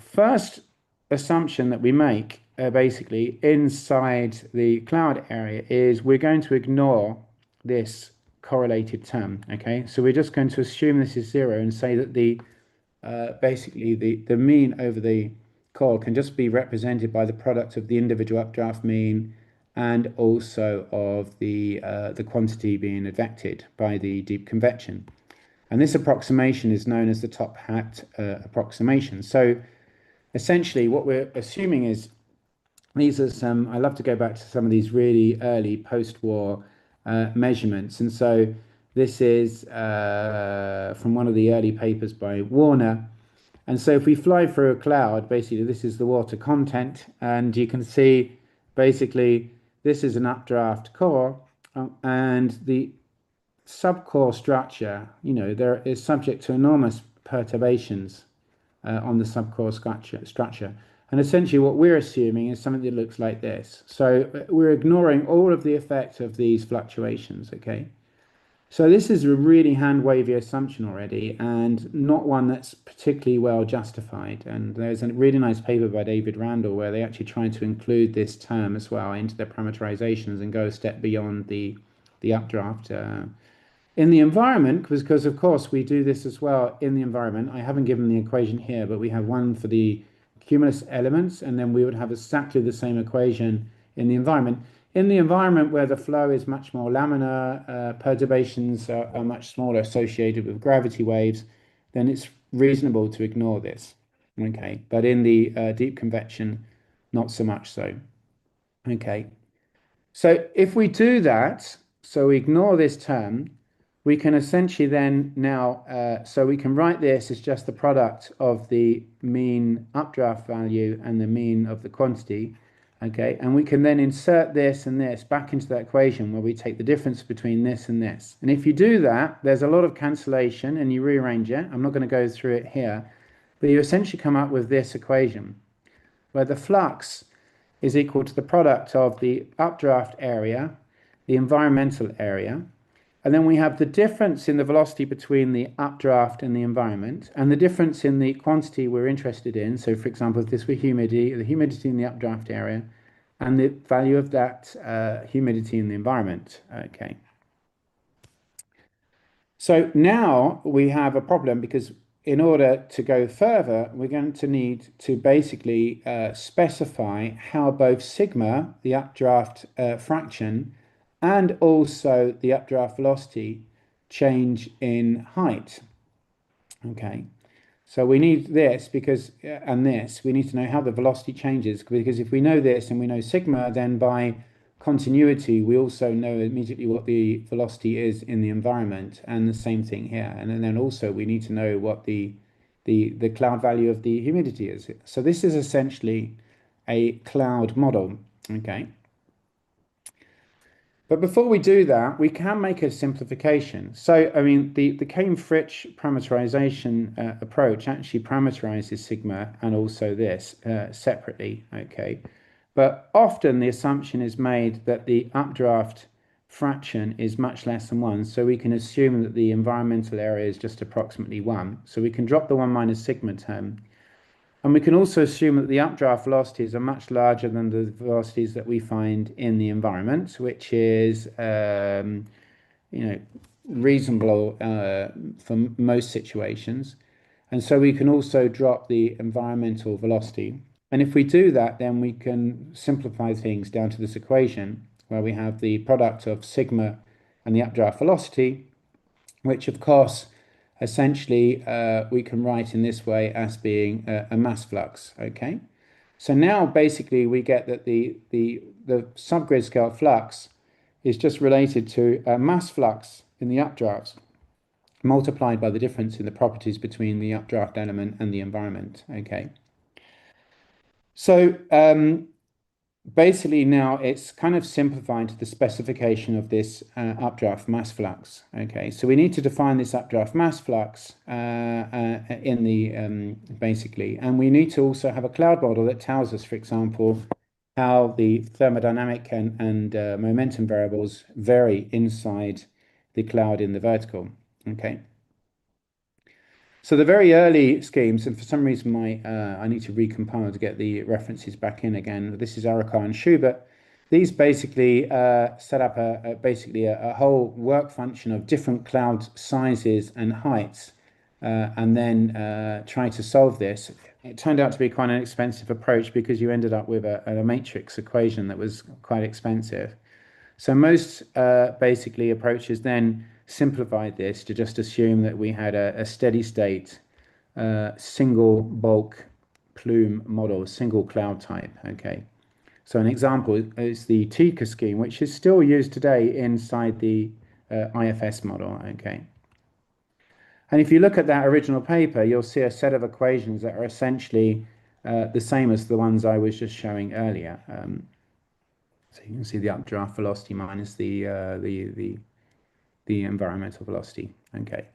A: first assumption that we make basically inside the cloud area is we're going to ignore this correlated term, okay? So we're just going to assume this is 0 and say that the basically the mean over the core can just be represented by the product of the individual updraft mean and also of the quantity being advected by the deep convection. And this approximation is known as the top hat approximation. So essentially what we're assuming is these are some, I love to go back to some of these really early post-war measurements. And so this is from one of the early papers by Warner. And so if we fly through a cloud, basically this is the water content, and you can see basically this is an updraft core, and the subcore structure, you know, there is subject to enormous perturbations on the subcore structure. And essentially what we're assuming is something that looks like this. So we're ignoring all of the effect of these fluctuations, okay? So this is a really hand-wavy assumption already, and not one that's particularly well justified. And there's a really nice paper by David Randall where they actually try to include this term as well into their parameterizations and go a step beyond the updraft in the environment, because of course we do this as well in the environment. I haven't given the equation here, but we have one for the cumulus elements, and then we would have exactly the same equation in the environment. In the environment where the flow is much more laminar, perturbations are much smaller associated with gravity waves, then it's reasonable to ignore this. Okay, but in the deep convection, not so much so. Okay, so if we do that, so we ignore this term, we can essentially then now, so we can write this as just the product of the mean updraft value and the mean of the quantity, okay? And we can then insert this and this back into that equation where we take the difference between this and this. And if you do that, there's a lot of cancellation and you rearrange it. I'm not going to go through it here, but you essentially come up with this equation where the flux is equal to the product of the updraft area, the environmental area, and then we have the difference in the velocity between the updraft and the environment, and the difference in the quantity we're interested in. So for example, if this were humidity, the humidity in the updraft area, and the value of that humidity in the environment. Okay. So now we have a problem because in order to go further, we're going to need to basically specify how both sigma, the updraft fraction, and also the updraft velocity change in height. Okay, so we need this because, and this, we need to know how the velocity changes, because if we know this and we know sigma, then by continuity, we also know immediately what the velocity is in the environment, and the same thing here. And then also we need to know what the cloud value of the humidity is. So this is essentially a cloud model, okay? But before we do that, we can make a simplification. So, I mean, the Came-Fritsch parameterization approach actually parameterizes sigma and also this separately, okay? But often the assumption is made that the updraft fraction is much less than 1, so we can assume that the environmental area is just approximately 1. So we can drop the 1 minus sigma term. And we can also assume that the updraft velocities are much larger than the velocities that we find in the environment, which is, reasonable for most situations. And so we can also drop the environmental velocity. And if we do that, then we can simplify things down to this equation where we have the product of sigma and the updraft velocity, which of course essentially we can write in this way as being a mass flux, okay? So now basically we get that the subgrid scale flux is just related to a mass flux in the updrafts multiplied by the difference in the properties between the updraft element and the environment, okay? So basically now it's kind of simplified to the specification of this updraft mass flux. Okay, so we need to define this updraft mass flux in the basically, and we need to also have a cloud model that tells us, for example, how the thermodynamic and momentum variables vary inside the cloud in the vertical. Okay. So the very early schemes, and for some reason I need to recompile to get the references back in again. This is Arikar and Schubert. These basically set up basically a whole work function of different cloud sizes and heights, and then try to solve this. It turned out to be quite an expensive approach because you ended up with a matrix equation that was quite expensive. So most basically approaches then simplified this to just assume that we had a steady state single bulk plume model, single cloud type, okay? So an example is the TIFR scheme, which is still used today inside the IFS model, okay? And if you look at that original paper, you'll see a set of equations that are essentially the same as the ones I was just showing earlier. So you can see the updraft velocity minus the environmental velocity. Okay.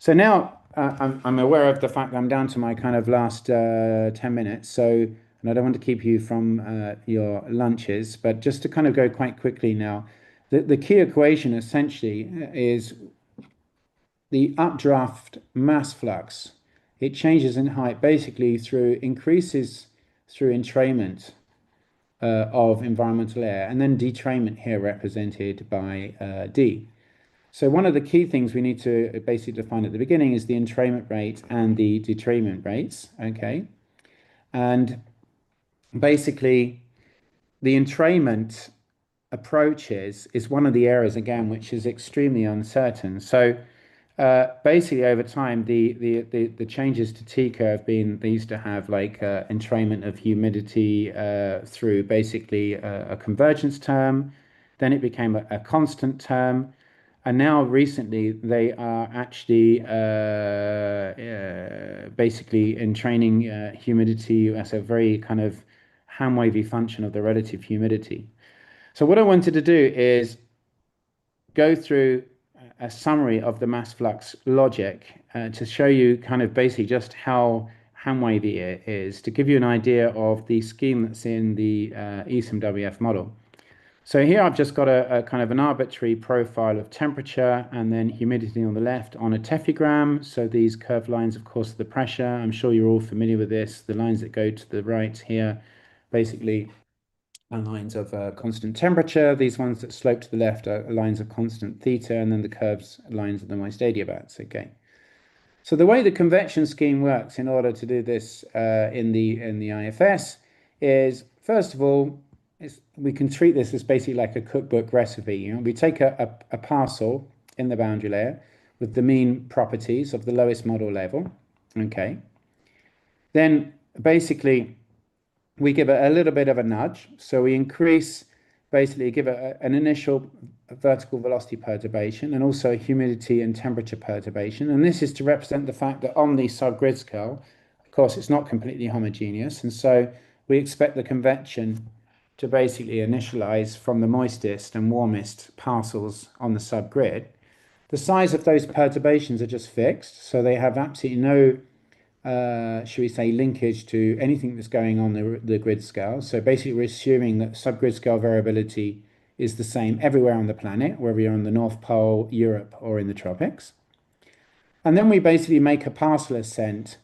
A: So now I'm aware of the fact that I'm down to my kind of last 10 minutes, so and I don't want to keep you from your lunches, but just to kind of go quite quickly now, the key equation essentially is the updraft mass flux. It changes in height basically through increases through entrainment of environmental air, and then detrainment here represented by D. So one of the key things we need to basically define at the beginning is the entrainment rate and the detrainment rates, okay? And basically the entrainment approaches is one of the areas again which is extremely uncertain. So basically over time the changes to T curve being they used to have like entrainment of humidity through basically a convergence term, then it became a constant term, and now recently they are actually basically entraining humidity as a very kind of hand wavy function of the relative humidity. So what I wanted to do is go through a summary of the mass flux logic to show you kind of basically just how hand wavy it is, to give you an idea of the scheme that's in the ESIM-WF model. So here I've just got a kind of an arbitrary profile of temperature and then humidity on the left on a TIFR-CAM. So these curved lines, of course, are the pressure. I'm sure you're all familiar with this. The lines that go to the right here basically are lines of constant temperature. These ones that slope to the left are lines of constant theta, and then the curves lines of the moist adiabats. Okay. So the way the convection scheme works in order to do this in the IFS is, first of all, we can treat this as basically like a cookbook recipe. You know, we take a parcel in the boundary layer with the mean properties of the lowest model level. Okay. Then basically we give it a little bit of a nudge. So we increase, basically give it an initial vertical velocity perturbation and also humidity and temperature perturbation. And this is to represent the fact that on the subgrid scale, of course, it's not completely homogeneous. And so we expect the convection to basically initialize from the moistest and warmest parcels on the subgrid. The size of those perturbations are just fixed, so they have absolutely no should we say, linkage to anything that's going on the grid scale. So basically, we're assuming that subgrid scale variability is the same everywhere on the planet, whether you're on the North Pole, Europe, or in the tropics. And then we basically make a parcel ascent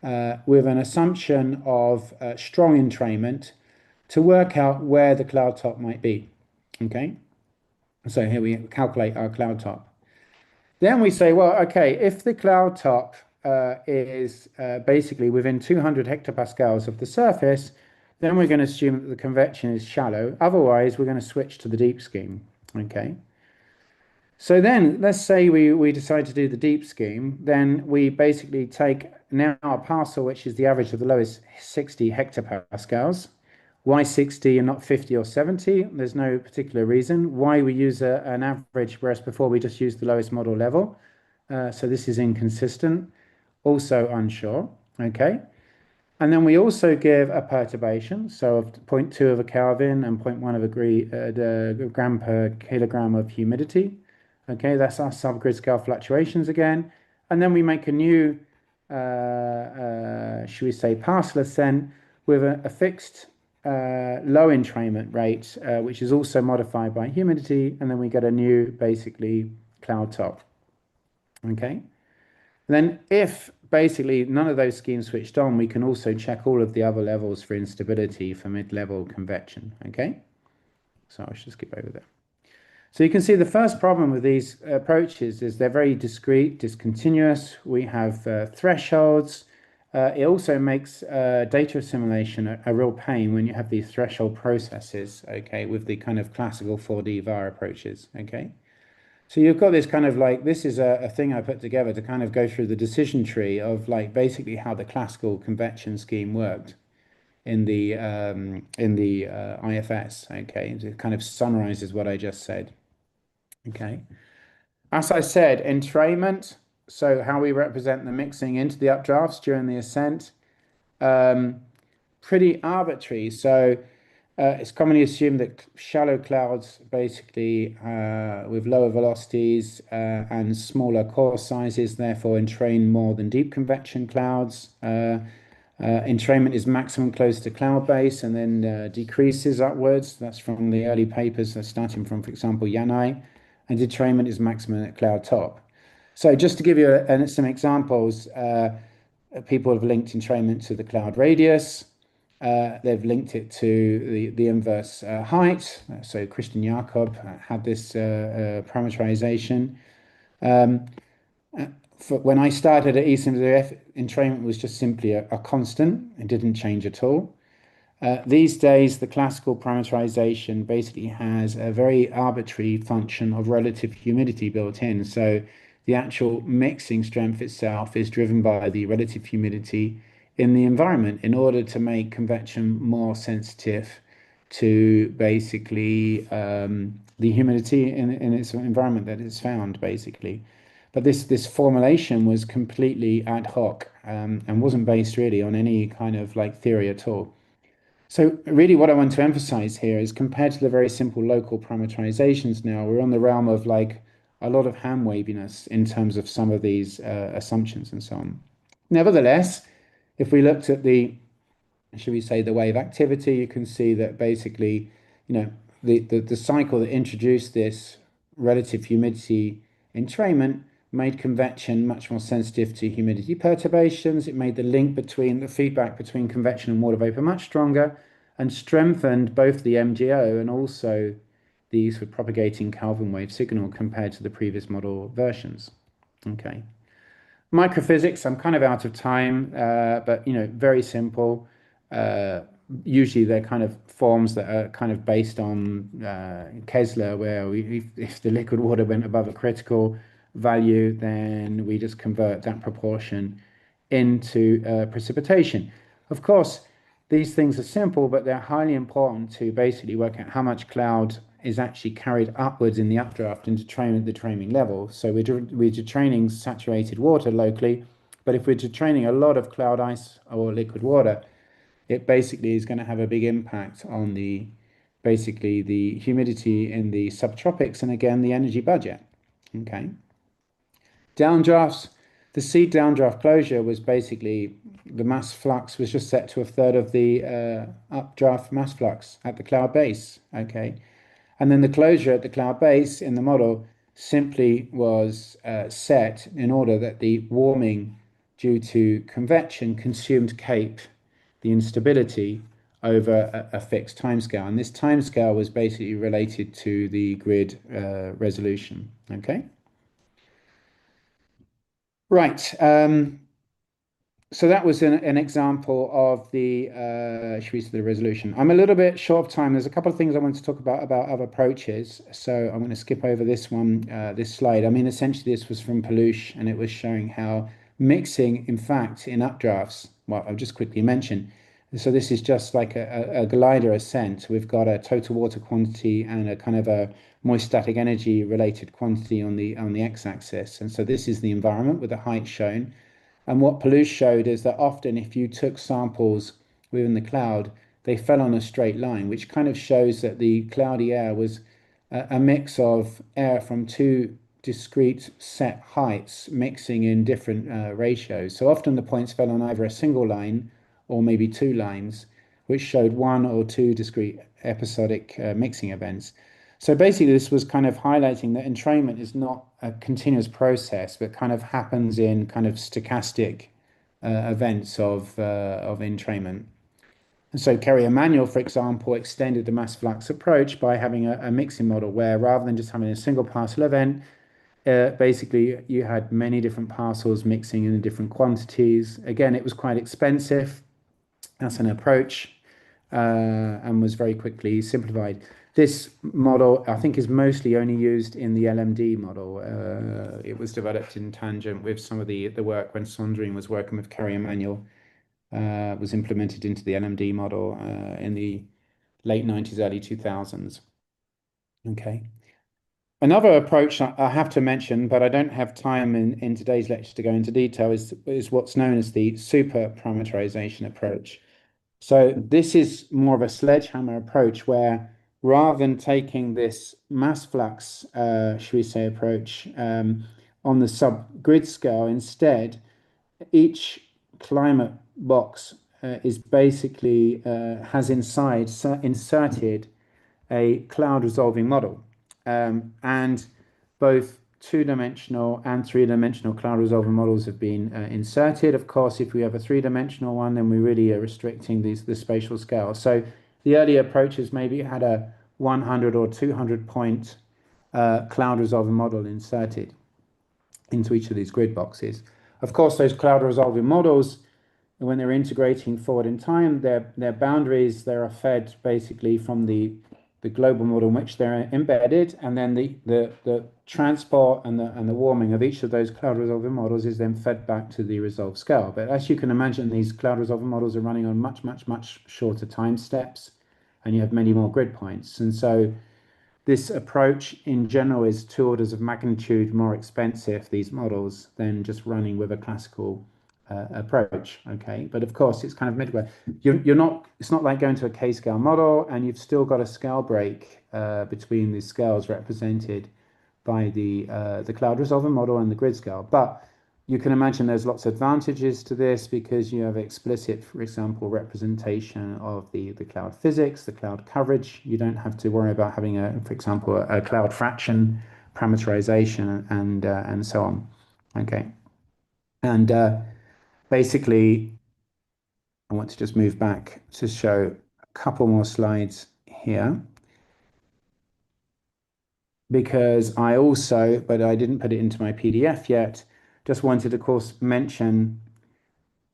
A: with an assumption of strong entrainment to work out where the cloud top might be. Okay, so here we calculate our cloud top. Then we say, well, okay, if the cloud top is basically within 200 hectopascals of the surface, then we're going to assume that the convection is shallow. Otherwise, we're going to switch to the deep scheme. Okay. So then let's say we decide to do the deep scheme. Then we basically take now a parcel, which is the average of the lowest 60 hectopascals. Why 60 and not 50 or 70? There's no particular reason. Why we use an average, whereas before we just used the lowest model level. So this is inconsistent. Also unsure, okay? And then we also give a perturbation, so of 0.2 of a Kelvin and 0.1 of a gram per kilogram of humidity. Okay, that's our subgrid scale fluctuations again. And then we make a new, should we say, parcel ascent with a fixed low entrainment rate, which is also modified by humidity. And then we get a new, basically, cloud top. Okay. Then if basically none of those schemes switched on, we can also check all of the other levels for instability for mid-level convection, okay? So I should skip over there. So you can see the first problem with these approaches is they're very discrete, discontinuous. We have thresholds. It also makes data assimilation a real pain when you have these threshold processes, okay, with the kind of classical 4D VAR approaches, okay? So you've got this kind of like, this is a thing I put together to kind of go through the decision tree of like basically how the classical convection scheme worked in the IFS, okay? It kind of summarizes what I just said, okay? As I said, entrainment, so how we represent the mixing into the updrafts during the ascent, pretty arbitrary. So It's commonly assumed that shallow clouds, basically with lower velocities and smaller core sizes, therefore entrain more than deep convection clouds. Entrainment is maximum close to cloud base and then decreases upwards. That's from the early papers, starting from, for example, Yanai. And entrainment is maximum at cloud top. So just to give you some examples, people have linked entrainment to the cloud radius. They've linked it to the inverse height. So Christian Jakob had this parameterization. Um, when I started at ECMWF, entrainment was just simply a constant. It didn't change at all. These days, the classical parameterization basically has a very arbitrary function of relative humidity built in. So the actual mixing strength itself is driven by the relative humidity in the environment in order to make convection more sensitive to basically the humidity in its environment that it's found, basically. But this formulation was completely ad hoc and wasn't based really on any kind of like theory at all. So really what I want to emphasize here is compared to the very simple local parameterizations now, we're on the realm of like a lot of hand waviness in terms of some of these assumptions and so on. Nevertheless, if we looked at the, should we say, the wave activity, you can see that basically, the cycle that introduced this relative humidity entrainment made convection much more sensitive to humidity perturbations. It made the link between the feedback between convection and water vapor much stronger and strengthened both the MGO and also the sort of propagating Kelvin wave signal compared to the previous model versions. Okay. Microphysics, I'm kind of out of time, but very simple. Uh, Usually they're kind of forms that are kind of based on Kessler, where if the liquid water went above a critical value, then we just convert that proportion into precipitation. Of course, these things are simple, but they're highly important to basically work out how much cloud is actually carried upwards in the updraft into the training level. So we're training saturated water locally, but if we're training a lot of cloud ice or liquid water, it basically is going to have a big impact on basically the humidity in the subtropics and again the energy budget. Okay. Downdrafts, the seed downdraft closure was basically the mass flux was just set to a third of the updraft mass flux at the cloud base. Okay. And then the closure at the cloud base in the model simply was set in order that the warming due to convection consumed CAPE, the instability, over a fixed timescale. And this timescale was basically related to the grid resolution. Okay. Right. So that was an example of the should we say the resolution. I'm a little bit short of time. There's a couple of things I want to talk about other approaches. So I'm going to skip over this one, this slide. I mean, essentially this was from Peluche and it was showing how mixing, in fact, in updrafts, well, I'll just quickly mention. So this is just like a glider ascent. We've got a total water quantity and a kind of a moist static energy related quantity on the x-axis. And so this is the environment with the height shown. And what Peluche showed is that often if you took samples within the cloud, they fell on a straight line, which kind of shows that the cloudy air was a mix of air from two discrete set heights mixing in different ratios. So often the points fell on either a single line or maybe two lines, which showed one or two discrete episodic mixing events. So basically, this was kind of highlighting that entrainment is not a continuous process, but kind of happens in kind of stochastic events of entrainment. And so Kerry Emanuel, for example, extended the mass flux approach by having a mixing model where rather than just having a single parcel event, basically you had many different parcels mixing in different quantities. Again, it was quite expensive as an approach and was very quickly simplified. This model, I think, is mostly only used in the LMD model. It was developed in tangent with some of the work when Sondrine was working with Kerry Emanuel, was implemented into the LMD model in the late 90s, early 2000s. Okay. Another approach I have to mention, but I don't have time in today's lecture to go into detail, is what's known as the super parameterization approach. So this is more of a sledgehammer approach where rather than taking this mass flux, should we say, approach on the sub-grid scale, instead, each climate box is basically has inside inserted a cloud resolving model. And both two-dimensional and three-dimensional cloud resolving models have been inserted. Of course, if we have a three-dimensional one, then we really are restricting the spatial scale. So the earlier approaches maybe had a 100 or 200 point cloud resolving model inserted into each of these grid boxes. Of course, those cloud resolving models, when they're integrating forward in time, their boundaries, they are fed basically from the global model in which they're embedded, and then the transport and the warming of each of those cloud resolving models is then fed back to the resolved scale. But as you can imagine, these cloud resolving models are running on much shorter time steps, and you have many more grid points. And so this approach in general is 2 orders of magnitude more expensive, these models, than just running with a classical approach. Okay, but of course it's kind of midway. You're not. It's not like going to a K-scale model, and you've still got a scale break between the scales represented by the cloud resolver model and the grid scale. But you can imagine there's lots of advantages to this because you have explicit, for example, representation of the cloud physics, the cloud coverage. You don't have to worry about having for example, a cloud fraction parameterization and so on. Okay, and basically, I want to just move back to show a couple more slides here because I also, but I didn't put it into my PDF yet, just wanted, of course, mention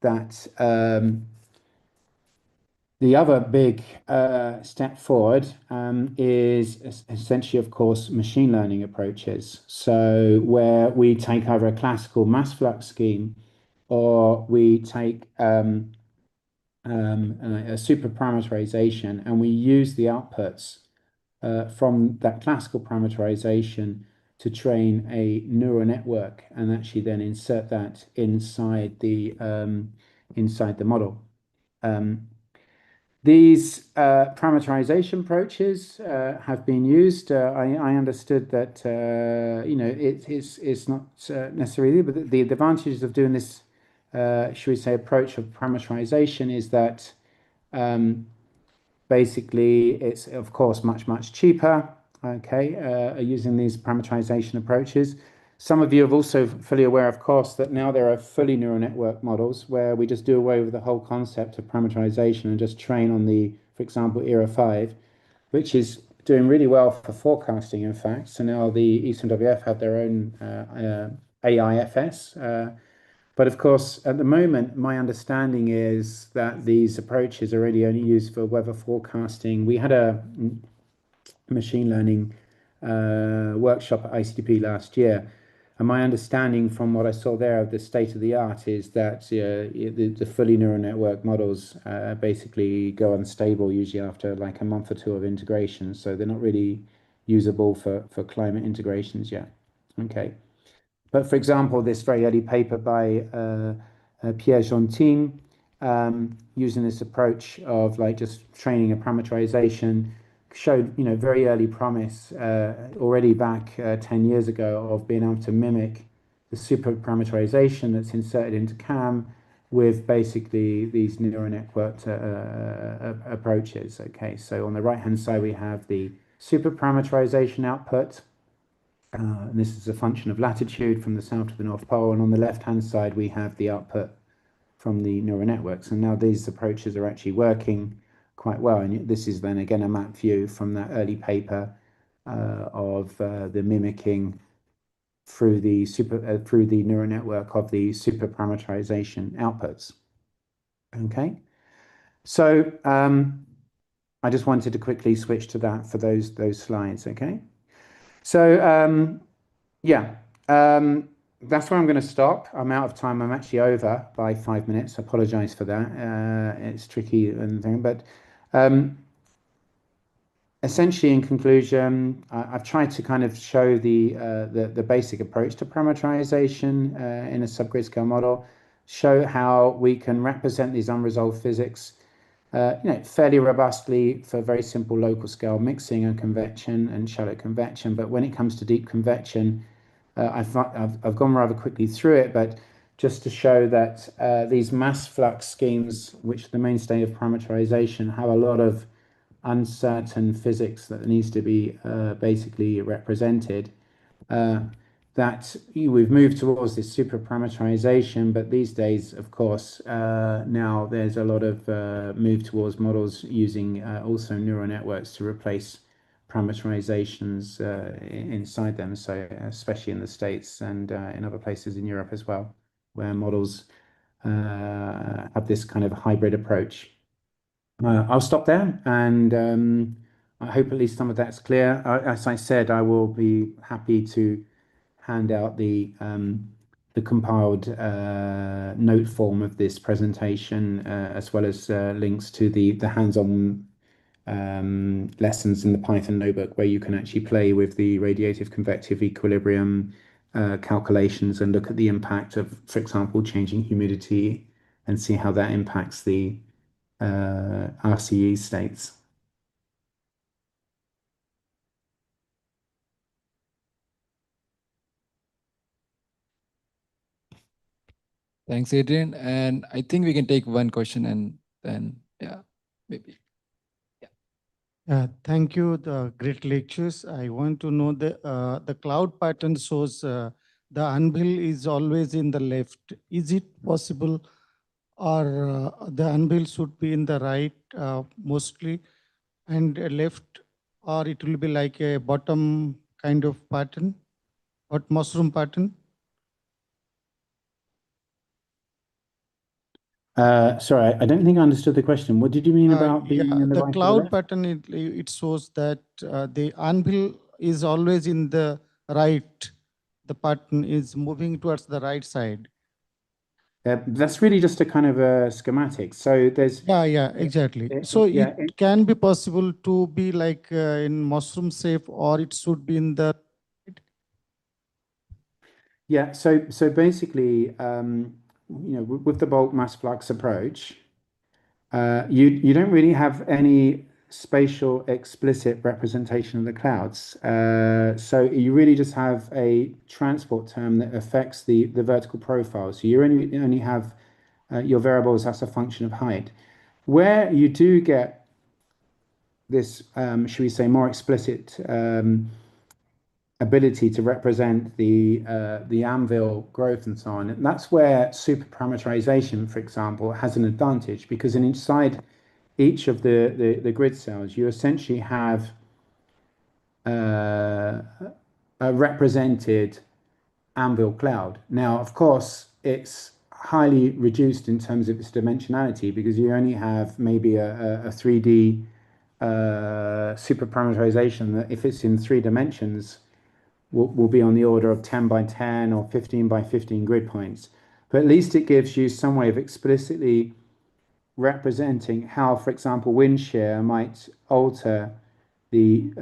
A: that the other big step forward is essentially, of course, machine learning approaches. So where we take either a classical mass flux scheme or we take a super parameterization and we use the outputs from that classical parameterization to train a neural network and actually then insert that inside the model. These parameterization approaches have been used. I understood that it's not necessarily, but the advantages of doing this, should we say, approach of parameterization is that basically it's of course much cheaper. Okay, using these parameterization approaches. Some of you are also fully aware, of course, that now there are fully neural network models where we just do away with the whole concept of parameterization and just train on for example, ERA5, which is doing really well for forecasting, in fact. So now the ECMWF have their own AIFS. But of course, at the moment, my understanding is that these approaches are really only used for weather forecasting. We had a machine learning workshop at ICTP last year. And my understanding from what I saw there of the state of the art is that the fully neural network models basically go unstable usually after like a month or two of integration. So they're not really usable for climate integrations yet. Okay. But for example, this very early paper by Pierre Gentin using this approach of like just training a parameterization showed very early promise already back 10 years ago of being able to mimic the super parameterization that's inserted into CAM with basically these neural network approaches. Okay, so on the right hand side we have the super parameterization output. And this is a function of latitude from the south to the North Pole, and on the left hand side we have the output from the neural networks. And now these approaches are actually working quite well. And this is then again a map view from that early paper of the mimicking through the neural network of the super parameterization outputs. Okay, so I just wanted to quickly switch to that for those slides. Okay, so yeah. That's where I'm going to stop. I'm out of time. I'm actually over by 5 minutes. I apologize for that. It's tricky and thing, but essentially, in conclusion, I've tried to kind of show the basic approach to parameterization in a subgrid scale model, show how we can represent these unresolved physics fairly robustly for very simple local scale mixing and convection and shallow convection. But when it comes to deep convection, I've gone rather quickly through it, but just to show that these mass flux schemes, which are the mainstay of parameterization, have a lot of uncertain physics that needs to be basically represented. That we've moved towards this super parameterization, but these days, of course, now there's a lot of move towards models using also neural networks to replace parameterizations inside them. So especially in the States and in other places in Europe as well, where models have this kind of hybrid approach. I'll stop there, and I hope at least some of that's clear. As I said, I will be happy to hand out the compiled note form of this presentation, as well as links to the hands-on lessons in the Python notebook where you can actually play with the radiative convective equilibrium calculations and look at the impact of, for example, changing humidity and see how that impacts the RCE states.
B: Thanks, Adrian. And I think we can take one question and then, yeah, maybe.
C: Thank you. The great lectures. I want to know the cloud pattern shows the anvil is always in the left. Is it possible, or the anvil should be in the right mostly, and left, or it will be like a bottom kind of pattern, but mushroom pattern?
A: Sorry, I don't think I understood the question. What did you mean about being in the
C: the
A: right or the
C: cloud
A: left?
C: pattern, it shows that the anvil is always in the right. The pattern is moving towards the right side.
A: That's really just a kind of a schematic. So there's
C: Yeah, exactly. So
A: yeah,
C: it can be possible to be like in mushroom shape, or it should be in the.
A: yeah. So basically, with the bulk mass flux approach, you don't really have any spatial explicit representation of the clouds. So you really just have a transport term that affects the vertical profile. So you only have your variables as a function of height. Where you do get this, should we say, more explicit ability to represent the anvil growth and so on. And that's where superparameterization, for example, has an advantage, because inside each of the grid cells, you essentially have a represented anvil cloud. Now, of course, it's highly reduced in terms of its dimensionality because you only have maybe a 3D superparameterization that, if it's in 3 dimensions, will be on the order of 10 by 10 or 15 by 15 grid points. But at least it gives you some way of explicitly representing how, for example, wind shear might alter the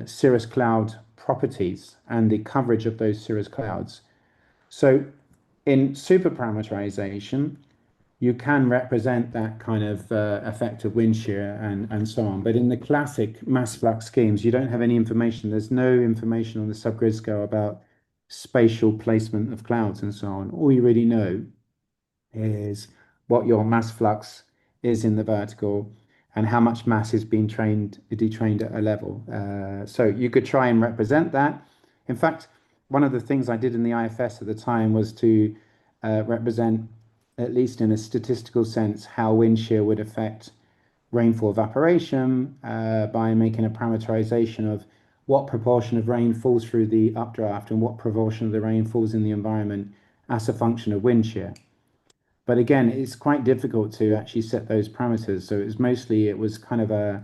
A: cirrus cloud properties and the coverage of those cirrus clouds. So in superparameterization, you can represent that kind of effect of wind shear and so on. But in the classic mass flux schemes, you don't have any information. There's no information on the subgrid scale about spatial placement of clouds and so on. All you really know is what your mass flux is in the vertical and how much mass is being detrained at a level. So you could try and represent that. In fact, one of the things I did in the IFS at the time was to represent, at least in a statistical sense, how wind shear would affect rainfall evaporation by making a parameterization of what proportion of rain falls through the updraft and what proportion of the rain falls in the environment as a function of wind shear. But again, it's quite difficult to actually set those parameters. So it was kind of a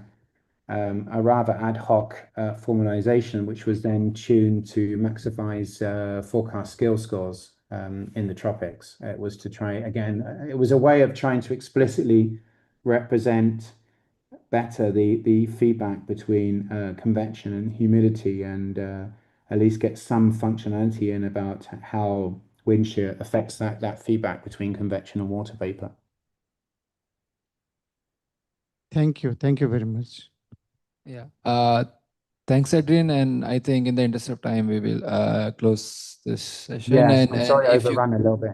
A: rather ad hoc formalization, which was then tuned to maximize forecast skill scores in the tropics. It was to try, again, it was a way of trying to explicitly represent better the feedback between convection and humidity, and at least get some functionality in about how wind shear affects that feedback between convection and water vapor.
C: Thank you. Thank you very much.
B: Yeah. Thanks, Adrian. And I think in the interest of time, we will close this session.
A: Yes,
B: and
A: I'm sorry I
B: if you,
A: overrun a little bit.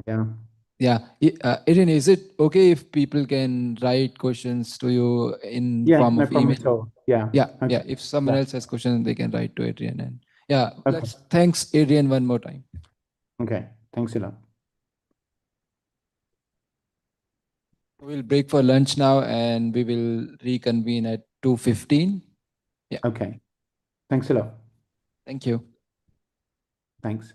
A: Yeah.
B: yeah, Adrian, is it okay if people can write questions to you in
A: Yeah,
B: form
A: no
B: of
A: problem
B: email?
A: at all. Yeah.
B: Yeah,
A: Okay.
B: yeah. If someone
A: Yeah.
B: else has questions, they can write to Adrian. And yeah,
A: Okay.
B: thanks, Adrian, one more time.
A: Okay. Thanks a lot.
B: We'll break for lunch now, and we will reconvene at 2:15. Yeah.
A: Okay. Thanks a lot.
B: Thank you.
A: Thanks.